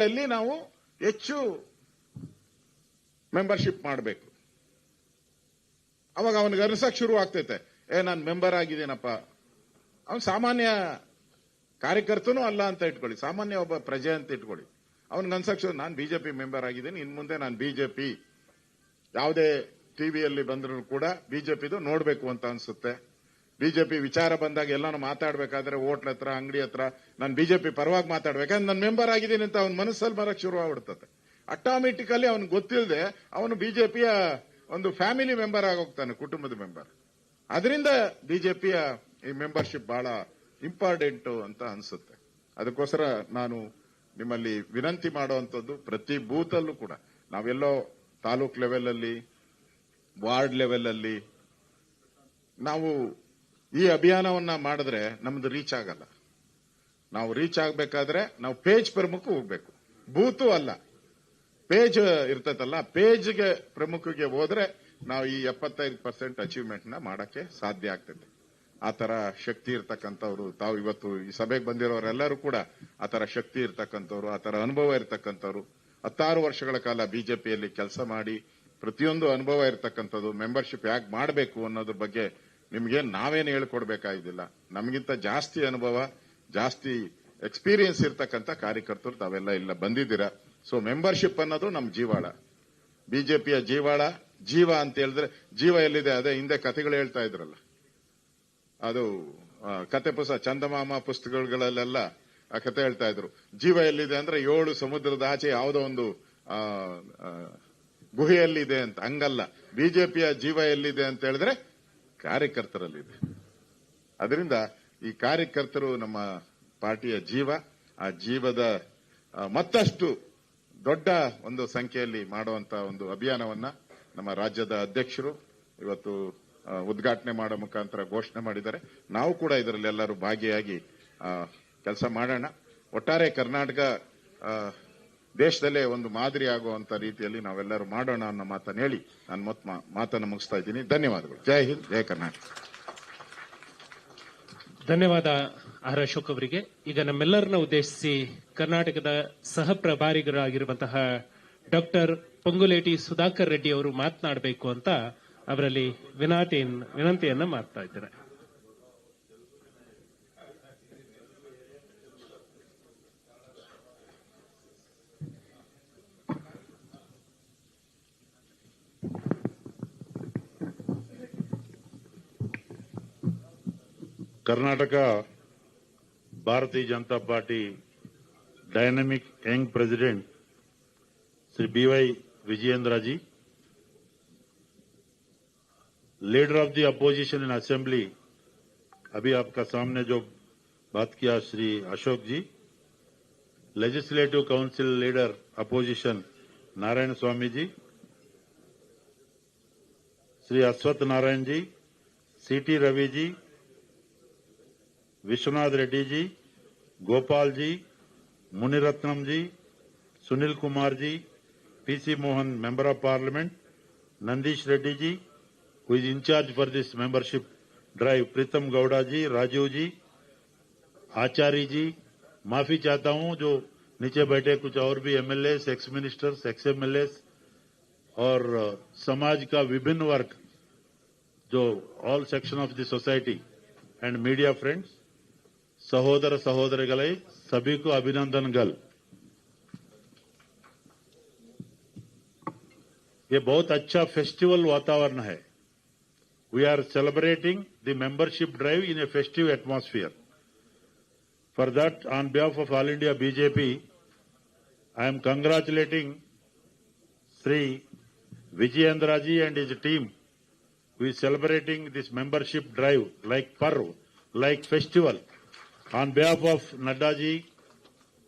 ಅಲ್ಲಿ ನಾವು ಹೆಚ್ಚು ಮೆಂಬರ್ಶಿಪ್ ಮಾಡಬೇಕು. ಅವಾಗ ಅವನಿಗೆ ಅನಿಸಕ್ ಶುರು ಆಗ್ತೈತೆ, ನಾನು ಮೆಂಬರ್ ಆಗಿದ್ದೀನಪ್ಪ. ಅವನು ಸಾಮಾನ್ಯ ಕಾರ್ಯಕರ್ತನೂ ಅಲ್ಲ ಅಂತ ಇಟ್ಕೊಳ್ಳಿ, ಸಾಮಾನ್ಯ ಒಬ್ಬ ಪ್ರಜೆ ಅಂತ ಇಟ್ಕೊಳ್ಳಿ. ಅವನಿಗೆ ಅನ್ಸಕ್ ಶುರು, ನಾನು ಬಿಜೆಪಿ ಮೆಂಬರ್ ಆಗಿದ್ದೀನಿ, ಇನ್ ಮುಂದೆ ನಾನು ಬಿಜೆಪಿ ಯಾವುದೇ ಟಿವಿಯಲ್ಲಿ ಬಂದರೂ ಕೂಡ ಬಿಜೆಪಿದು ನೋಡ್ಬೇಕು ಅಂತ ಅನ್ಸುತ್ತೆ. ಬಿಜೆಪಿ ವಿಚಾರ ಬಂದಾಗ ಎಲ್ಲಾನು ಮಾತಾಡ್ಬೇಕಾದ್ರೆ ಹೋಟ್ಲ ಹತ್ರ, ಅಂಗಡಿ ಹತ್ರ ನಾನು ಬಿಜೆಪಿ ಪರವಾಗಿ ಮಾತಾಡ್ಬೇಕು, ನಾನು ಮೆಂಬರ್ ಆಗಿದ್ದೀನಿ ಅಂತ ಅವನ ಮನಸ್ಸಲ್ಲಿ ಬರಕ್ ಶುರು ಆಗ್ಬಿಡ್ತದೆ. ಆಟೋಮೆಟಿಕಲಿ ಅವನಿಗೆ ಗೊತ್ತಿಲ್ಲದೆ ಅವನು ಬಿಜೆಪಿಯ ಒಂದು ಫ್ಯಾಮಿಲಿ ಮೆಂಬರ್ ಆಗೋಗ್ತಾನೆ, ಕುಟುಂಬದ ಮೆಂಬರ್. ಅದರಿಂದ ಬಿಜೆಪಿಯ ಈ ಮೆಂಬರ್ಶಿಪ್ ಬಹಳ ಇಂಪಾರ್ಟೆಂಟ್ ಅಂತ ಅನ್ಸುತ್ತೆ. ಅದಕ್ಕೋಸ್ಕರ ನಾನು ನಿಮ್ಮಲ್ಲಿ ವಿನಂತಿ ಮಾಡುವಂತದ್ದು, ಪ್ರತಿ ಬೂತ್ ಅಲ್ಲೂ ಕೂಡ ನಾವೆಲ್ಲೋ ತಾಲೂಕ್ ಲೆವೆಲ್ ಅಲ್ಲಿ, ವಾರ್ಡ್ ಲೆವೆಲ್ ಅಲ್ಲಿ ನಾವು ಈ ಅಭಿಯಾನವನ್ನ ಮಾಡಿದ್ರೆ ನಮ್ದು ರೀಚ್ ಆಗಲ್ಲ. ನಾವು ರೀಚ್ ಆಗಬೇಕಾದ್ರೆ ನಾವು ಪೇಜ್ ಪ್ರಮುಖ ಹೋಗ್ಬೇಕು, ಬೂತು ಅಲ್ಲ. ಪೇಜ್ ಇರ್ತೈತಲ್ಲ, ಪೇಜ್ಗೆ ಪ್ರಮುಖಗೆ ಹೋದ್ರೆ ನಾವು ಈ 75% ಅಚೀವ್ಮೆಂಟ್ ನ ಮಾಡಕ್ಕೆ ಸಾಧ್ಯ ಆಗ್ತದೆ. ಆ ತರ ಶಕ್ತಿ ಇರ್ತಕ್ಕಂಥವ್ರು ತಾವು ಇವತ್ತು ಈ ಸಭೆಗೆ ಬಂದಿರೋರೆಲ್ಲರೂ ಕೂಡ ಆ ತರ ಶಕ್ತಿ ಇರ್ತಕ್ಕಂಥವ್ರು, ಆ ತರ ಅನುಭವ ಇರ್ತಕ್ಕಂಥವ್ರು, 16 ವರ್ಷಗಳ ಕಾಲ ಬಿಜೆಪಿಯಲ್ಲಿ ಕೆಲಸ ಮಾಡಿ ಪ್ರತಿಯೊಂದು ಅನುಭವ ಇರ್ತಕ್ಕಂಥದ್ದು. ಮೆಂಬರ್ಶಿಪ್ ಯಾಕೆ ಮಾಡಬೇಕು ಅನ್ನೋದ್ರ ಬಗ್ಗೆ ನಿಮ್ಗೆ ನಾವೇನು ಹೇಳ್ಕೊಡ್ಬೇಕಾಗಿದ್ದಿಲ್ಲ. ನಮಗಿಂತ ಜಾಸ್ತಿ ಅನುಭವ, ಜಾಸ್ತಿ ಎಕ್ಸ್ಪೀರಿಯನ್ಸ್ ಇರ್ತಕ್ಕಂಥ ಕಾರ್ಯಕರ್ತರು ತಾವೆಲ್ಲ ಇಲ್ಲ ಬಂದಿದ್ದೀರಾ. ಸೊ ಮೆಂಬರ್ಶಿಪ್ ಅನ್ನೋದು ನಮ್ಮ ಜೀವಾಳ, ಬಿಜೆಪಿಯ ಜೀವಾಳ. ಜೀವ ಅಂತ ಹೇಳಿದ್ರೆ ಜೀವ ಎಲ್ಲಿದೆ? ಅದೇ ಹಿಂದೆ ಕಥೆಗಳು ಹೇಳ್ತಾ ಇದ್ರಲ್ಲ, ಅದು ಕತೆ ಪುಸ್ತಕ, ಚಂದಮಾಮ ಪುಸ್ತಕಗಳಲ್ಲೆಲ್ಲ ಆ ಕತೆ ಹೇಳ್ತಾ ಇದ್ರು. ಜೀವ ಎಲ್ಲಿದೆ ಅಂದ್ರೆ 7 ಸಮುದ್ರದ ಆಚೆ ಯಾವುದೋ ಒಂದು ಗುಹೆಯಲ್ಲಿದೆ ಅಂತ. ಹಂಗಲ್ಲ, ಬಿಜೆಪಿಯ ಜೀವ ಎಲ್ಲಿದೆ ಅಂತ ಹೇಳಿದ್ರೆ ಕಾರ್ಯಕರ್ತರಲ್ಲಿದೆ. ಅದರಿಂದ ಈ ಕಾರ್ಯಕರ್ತರು ನಮ್ಮ ಪಾರ್ಟಿಯ ಜೀವ. ಆ ಜೀವದ ಮತ್ತಷ್ಟು ದೊಡ್ಡ ಒಂದು ಸಂಖ್ಯೆಯಲ್ಲಿ ಮಾಡುವಂತ ಒಂದು ಅಭಿಯಾನವನ್ನ ನಮ್ಮ ರಾಜ್ಯದ ಅಧ್ಯಕ್ಷರು ಇವತ್ತು ಉದ್ಘಾಟನೆ ಮಾಡೋ ಮುಖಾಂತರ ಘೋಷಣೆ ಮಾಡಿದ್ದಾರೆ. ನಾವು ಕೂಡ ಇದರಲ್ಲಿ ಎಲ್ಲರೂ ಭಾಗಿಯಾಗಿ ಕೆಲಸ ಮಾಡೋಣ. ಒಟ್ಟಾರೆ ಕರ್ನಾಟಕ ದೇಶದಲ್ಲೇ ಒಂದು ಮಾದರಿ ಆಗುವಂತ ರೀತಿಯಲ್ಲಿ ನಾವೆಲ್ಲರೂ ಮಾಡೋಣ ಅನ್ನೋ ಮಾತನ್ನು ಹೇಳಿ ನಾನು ಮಾತನ್ನು ಮುಗಿಸ್ತಾ ಇದ್ದೀನಿ. ಧನ್ಯವಾದಗಳು. ಜೈ ಹಿಂದ್, ಜೈ ಕರ್ನಾಟಕ. ಧನ್ಯವಾದ ಆರ್ ಅಶೋಕ್ ಅವರಿಗೆ. ಈಗ ನಮ್ಮೆಲ್ಲರನ್ನ ಉದ್ದೇಶಿಸಿ ಕರ್ನಾಟಕದ ಸಹ ಪ್ರಭಾರಿಗರಾಗಿರುವಂತಹ ಡಾಕ್ಟರ್ ಪೊಂಗುಲೇಟಿ ಸುಧಾಕರ್ ರೆಡ್ಡಿ ಅವರು ಮಾತನಾಡಬೇಕು ಅಂತ ಅವರಲ್ಲಿ ವಿನಂತಿಯನ್ನ ಮಾಡ್ತಾ ಇದ್ದಾರೆ. Karnataka Bharatiya Janata Party dynamic young president Shri BY Vijayendra ji, leader of the opposition in assembly, अभी आपका सामने जो बात किया Shri Ashok ji, legislative council leader opposition Narayan Swamy ji, Shri Ashwath Narayan ji, CT Ravi ji, Vishwanath Reddy ji, Gopal ji, Munirathnam ji, Sunil Kumar ji, PC Mohan member of parliament, Nandish Reddy ji who is in charge for this membership drive, Preetham Gowda ji, Rajiv जी, आचार्य जी, माफी चाहता हूं जो नीचे बैठे कुछ और भी MLAs, x ministers, x MLAs और समाज का विभिन्न वर्ग, जो all section of the society and media friends, सहोदर सहोदरिगळे सभी को अभिनंदनगल। ये बहुत अच्छा फेस्टिवल वातावरण है. We are celebrating the membership drive in a festive atmosphere. For that, on behalf of all India BJP, I am congratulating Sri Vijayendra ji and his team who is celebrating this membership drive like Parv, like festival. On behalf of Nadda ji,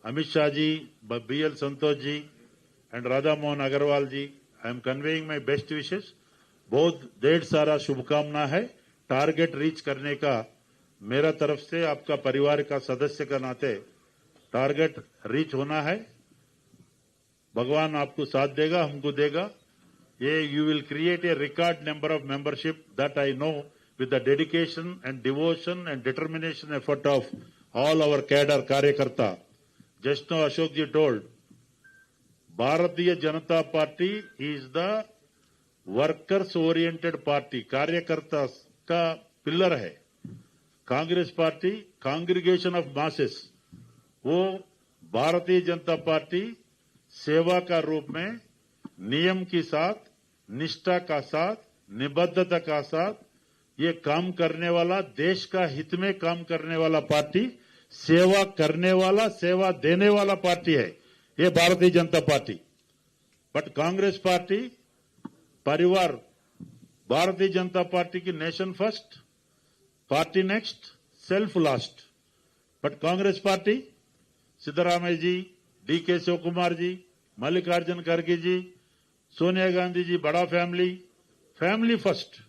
Amit Shah ji, BL Santosh ji and Radha Mohan Agarwal ji, I am conveying my best wishes. बहुत ढेर सारा शुभकामना है. Target reach करने का मेरा तरफ से, आपका परिवार का सदस्य का नाते टारगेट रीच होना है. भगवान आपको साथ देगा, हमको देगा. ये you will create a record number of membership that I know with the dedication and devotion and determination effort of all our cadre Karyakarta. Just now Ashok ji told भारतीय Janata party is the workers oriented party, कार्यकर्ता का pillar है। Congress party congregation of masses, वो भारतीय Janata party सेवा का रूप में नियम के साथ, निष्ठा का साथ, निबद्धता का साथ ये काम करने वाला, देश का हित में काम करने वाला पार्टी, सेवा करने वाला, सेवा देने वाला पार्टी है ये भारतीय Janata party. But Congress party परिवार, भारतीय जनता पार्टी की nation first, party next, self last. But Congress party Siddaramaiah ji, DK Shiv Kumar ji, Mallikarjun खड़गे जी, सोनिया गांधी जी, बड़ा family, family first,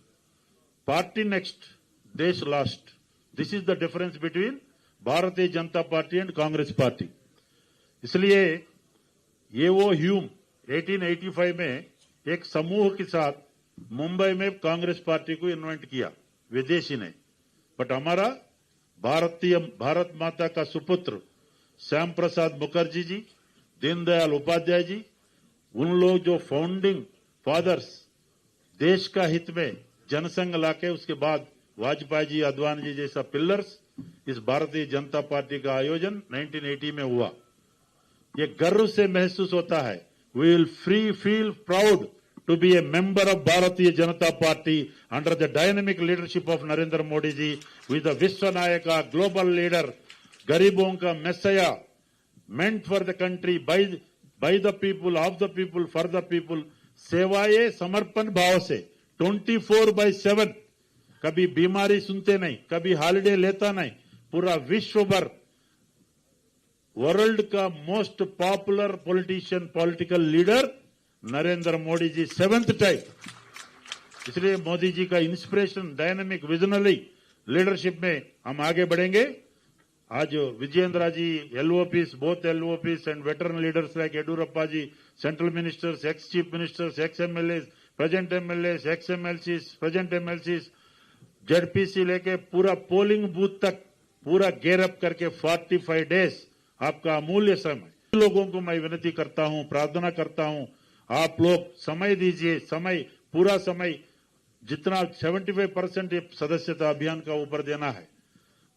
party next, देश last. This is the difference between Bharatiya Janata party and Congress party. इसलिए ये वो ह्यूम 1885 में एक समूह के साथ मुंबई में कांग्रेस पार्टी को इन्वेंट किया विदेशी ने। बट हमारा भारत माता का सुपुत्र श्याम प्रसाद मुखर्जी जी, दीनदयाल उपाध्याय जी, उन लोग जो फाउंडिंग फादर्स, देश का हित में जनसंघ लाके उसके बाद वाजपेयी जी, आडवाणी जी जैसा पिलर्स, इस भारतीय जनता पार्टी का आयोजन 1980 में हुआ। ये गर्व से महसूस होता है। We will feel proud to be a member of Bharatiya Janata Party under the dynamic leadership of Narendra Modi ji, with the Vishwanayaka, global leader, Garibon ka Messiah, meant for the country, by the people, of the people, for the people, सेवाए समर्पण भाव से 24/7, कभी बीमारी सुनते नहीं, कभी holiday लेता नहीं, पूरा विश्व भर वर्ल्ड का most popular politician, political leader Narendra Modi ji 7th time. इसलिए मोदी जी का इंस्पिरेशन, डायनामिक, विजनरी लीडरशिप में हम आगे बढ़ेंगे। आज विजयेंद्र जी, LOPs, both LOPs and veteran leaders like Yedurappa ji, central ministers, ex-chief ministers, ex-MLAs, present MLAs, ex-MLCs, present MLCs, ZPC लेके पूरा polling booth तक पूरा गेयरअप करके 45 डेज आपका अमूल्य समय। लोगों को मैं विनती करता हूं, प्रार्थना करता हूं, आप लोग समय दीजिए, पूरा समय जितना 75% सदस्यता अभियान का ऊपर देना है।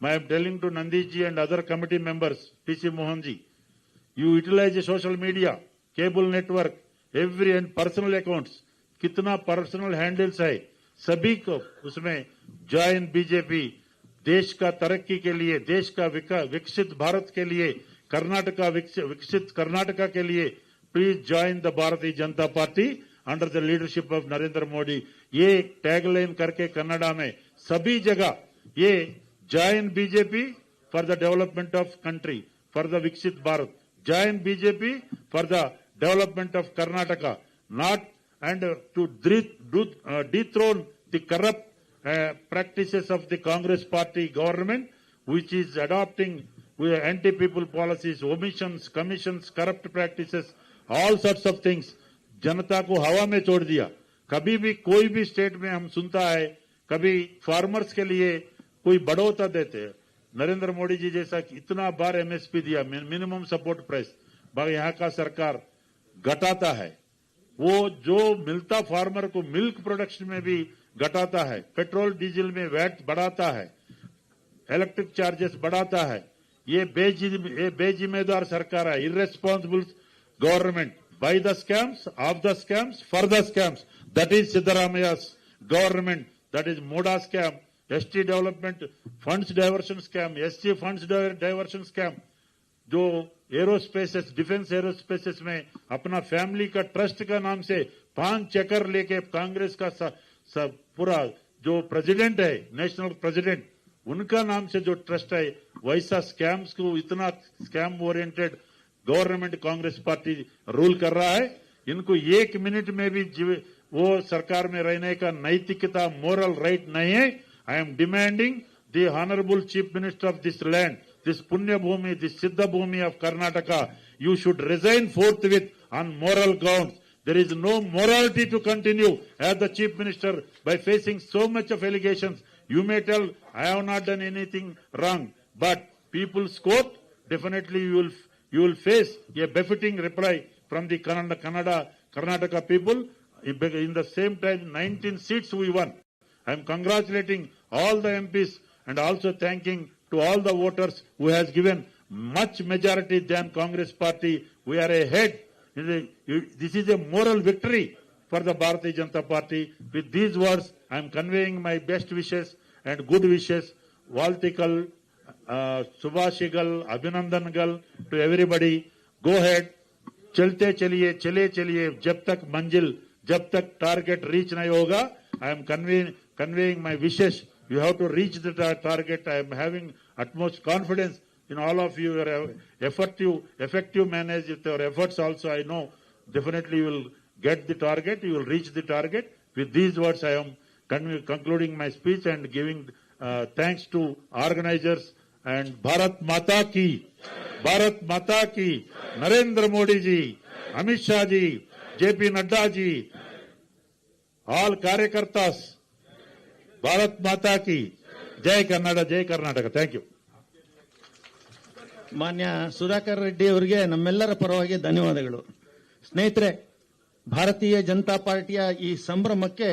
I am telling to Nandish ji and other committee members, TC Mohan ji, you utilize social media, cable network, every and personal accounts, कितना पर्सनल हैंडल्स है, सभी को उसमें जॉइन बीजेपी, देश का तरक्की के लिए, देश का विकसित भारत के लिए, कर्नाटका विकसित कर्नाटका के लिए, please join the Bharatiya Janata Party under the leadership of Narendra Modi. ये टैगलाइन करके कन्नड़ा में सभी जगह ये join BJP for the development of country, for the विकसित Bharat, join BJP for the development of Karnataka, not and to dethrone the corrupt practices of the Congress party government, which is adopting anti-people policies, omissions, commissions, corrupt practices, all sorts of things. जनता को हवा में छोड़ दिया। कभी भी कोई भी state में हम सुनता है, कभी फार्मर्स के लिए कोई बढ़ोतरा देते हैं, नरेंद्र मोदी जी जैसा इतना बार MSP दिया, मिनिमम सपोर्ट प्राइस, बाकी यहाँ का सरकार घटाता है। वो जो मिलता फार्मर को मिल्क प्रोडक्शन में भी घटाता है, पेट्रोल डीजल में वैट बढ़ाता है, इलेक्ट्रिक चार्जेस बढ़ाता है। ये बेजिम्मेदार सरकार है, irresponsible government, by the scams, of the scams, for the scams. That is Siddaramaiah government, that is MUDA scam, ST development funds diversion scam, SC funds diversion scam, जो एरोस्पेसेस, डिफेंस एरोस्पेसेस में अपना फैमिली का ट्रस्ट का नाम से 5 एकड़ लेके कांग्रेस का पूरा जो प्रेसिडेंट है, नेशनल प्रेसिडेंट, उनका नाम से जो ट्रस्ट है, वैसा स्कैम्स को, इतना scam oriented government Congress party rule कर रहा है। इनको 1 मिनट में भी वो सरकार में रहने का नैतिकता, मोरल राइट नहीं है। I am demanding the honourable chief minister of this land, this Punya Bhumi, this Siddha Bhumi of Karnataka, you should resign forthwith on moral grounds. There is no morality to continue as the Chief Minister by facing so much of allegations. You may tell, I have not done anything wrong, but people's court, definitely you will face a befitting reply from the Karnataka people. In the same time, 19 seats we won. I am congratulating all the MPs and also thanking to all the voters who has given much majority than Congress party. We are ahead. This is a moral victory for the Bharatiya Janata Party. With these words, I am conveying my best wishes and good wishes, Valtikal, Subhashigal, Abhinandangal to everybody. Go ahead, चलते चलिए, चले चलिए, जब तक मंजिल, जब तक target reach नहीं होगा. I am conveying my wishes. You have to reach the target. I am having utmost confidence in all of you. You are effective manage with your efforts also. I know definitely you will get the target. You will reach the target. With these words, I am concluding my speech and giving thanks to organizers and Bharat Mata Ki, Narendra Modi ji, Amit Shah ji, JP Nadda ji, all Karyakartas, Bharat Mata Ki, Jai Kannada, Jai Karnataka. Thank you. ಮಾನ್ಯ ಸುಧಾಕರ್ ರೆಡ್ಡಿ ಅವರಿಗೆ ನಮ್ಮೆಲ್ಲರ ಪರವಾಗಿ ಧನ್ಯವಾದಗಳು. ಸ್ನೇಹಿತರೆ, ಭಾರತೀಯ ಜನತಾ ಪಾರ್ಟಿಯ ಈ ಸಂಭ್ರಮಕ್ಕೆ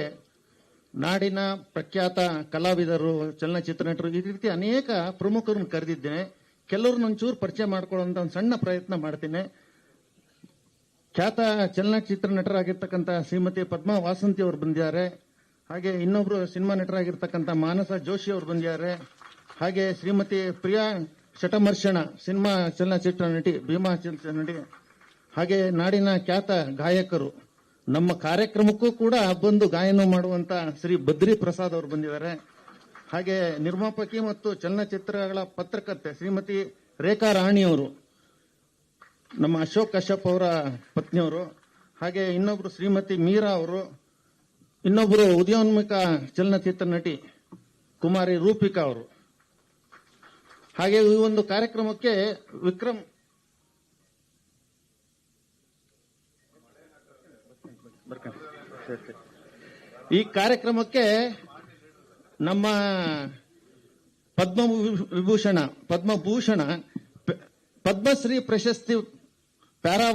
ನಾಡಿನ ಪ್ರಖ್ಯಾತ ಕಲಾವಿದರು, ಚಲನಚಿತ್ರ ನಟರು, ಈ ರೀತಿ ಅನೇಕ ಪ್ರಮುಖರನ್ನು ಕರೆದಿದ್ದೇನೆ. ಕೆಲವ್ರನ್ನ ಒಂಚೂರು ಪರಿಚಯ ಮಾಡಿಕೊಳ್ಳುವಂತ ಒಂದು ಸಣ್ಣ ಪ್ರಯತ್ನ ಮಾಡ್ತೀನಿ. ಖ್ಯಾತ ಚಲನಚಿತ್ರ ನಟರಾಗಿರ್ತಕ್ಕಂಥ ಶ್ರೀಮತಿ ಪದ್ಮಾ ವಾಸಂತಿ ಅವರು ಬಂದಿದ್ದಾರೆ. ಹಾಗೆ ಇನ್ನೊಬ್ರು ಸಿನಿಮಾ ನಟರಾಗಿರ್ತಕ್ಕಂಥ ಮಾನಸ ಜೋಶಿ ಅವರು ಬಂದಿದ್ದಾರೆ. ಹಾಗೆ ಶ್ರೀಮತಿ ಪ್ರಿಯಾ ಶಟಮರ್ಷಣ ಸಿನಿಮಾ ಚಲನಚಿತ್ರ ನಟಿ, ಭೀಮಾ ಚಲನಚಿತ್ರ ನಟಿ. ಹಾಗೆ ನಾಡಿನ ಖ್ಯಾತ ಗಾಯಕರು, ನಮ್ಮ ಕಾರ್ಯಕ್ರಮಕ್ಕೂ ಕೂಡ ಬಂದು ಗಾಯನ ಮಾಡುವಂತ ಶ್ರೀ ಬದ್ರಿ ಪ್ರಸಾದ್ ಅವರು ಬಂದಿದ್ದಾರೆ. ಹಾಗೆ ನಿರ್ಮಾಪಕಿ ಮತ್ತು ಚಲನಚಿತ್ರಗಳ ಪತ್ರಕರ್ತೆ ಶ್ರೀಮತಿ ರೇಖಾ ರಾಣಿ ಅವರು, ನಮ್ಮ ಅಶೋಕ್ ಕಶ್ಯಪ್ ಅವರ ಪತ್ನಿಯವರು. ಹಾಗೆ ಇನ್ನೊಬ್ರು ಶ್ರೀಮತಿ ಮೀರಾ ಅವರು, ಇನ್ನೊಬ್ರು ಉದಯೋನ್ಮುಖ ಚಲನಚಿತ್ರ ನಟಿ ಕುಮಾರಿ ರೂಪಿಕಾ ಅವರು. ಹಾಗೆ ಈ ಒಂದು ಕಾರ್ಯಕ್ರಮಕ್ಕೆ ಈ ಕಾರ್ಯಕ್ರಮಕ್ಕೆ ನಮ್ಮ ಪದ್ಮಭೂಷಣ, ಪದ್ಮಶ್ರೀ ಪ್ರಶಸ್ತಿ ಪ್ಯಾರಾ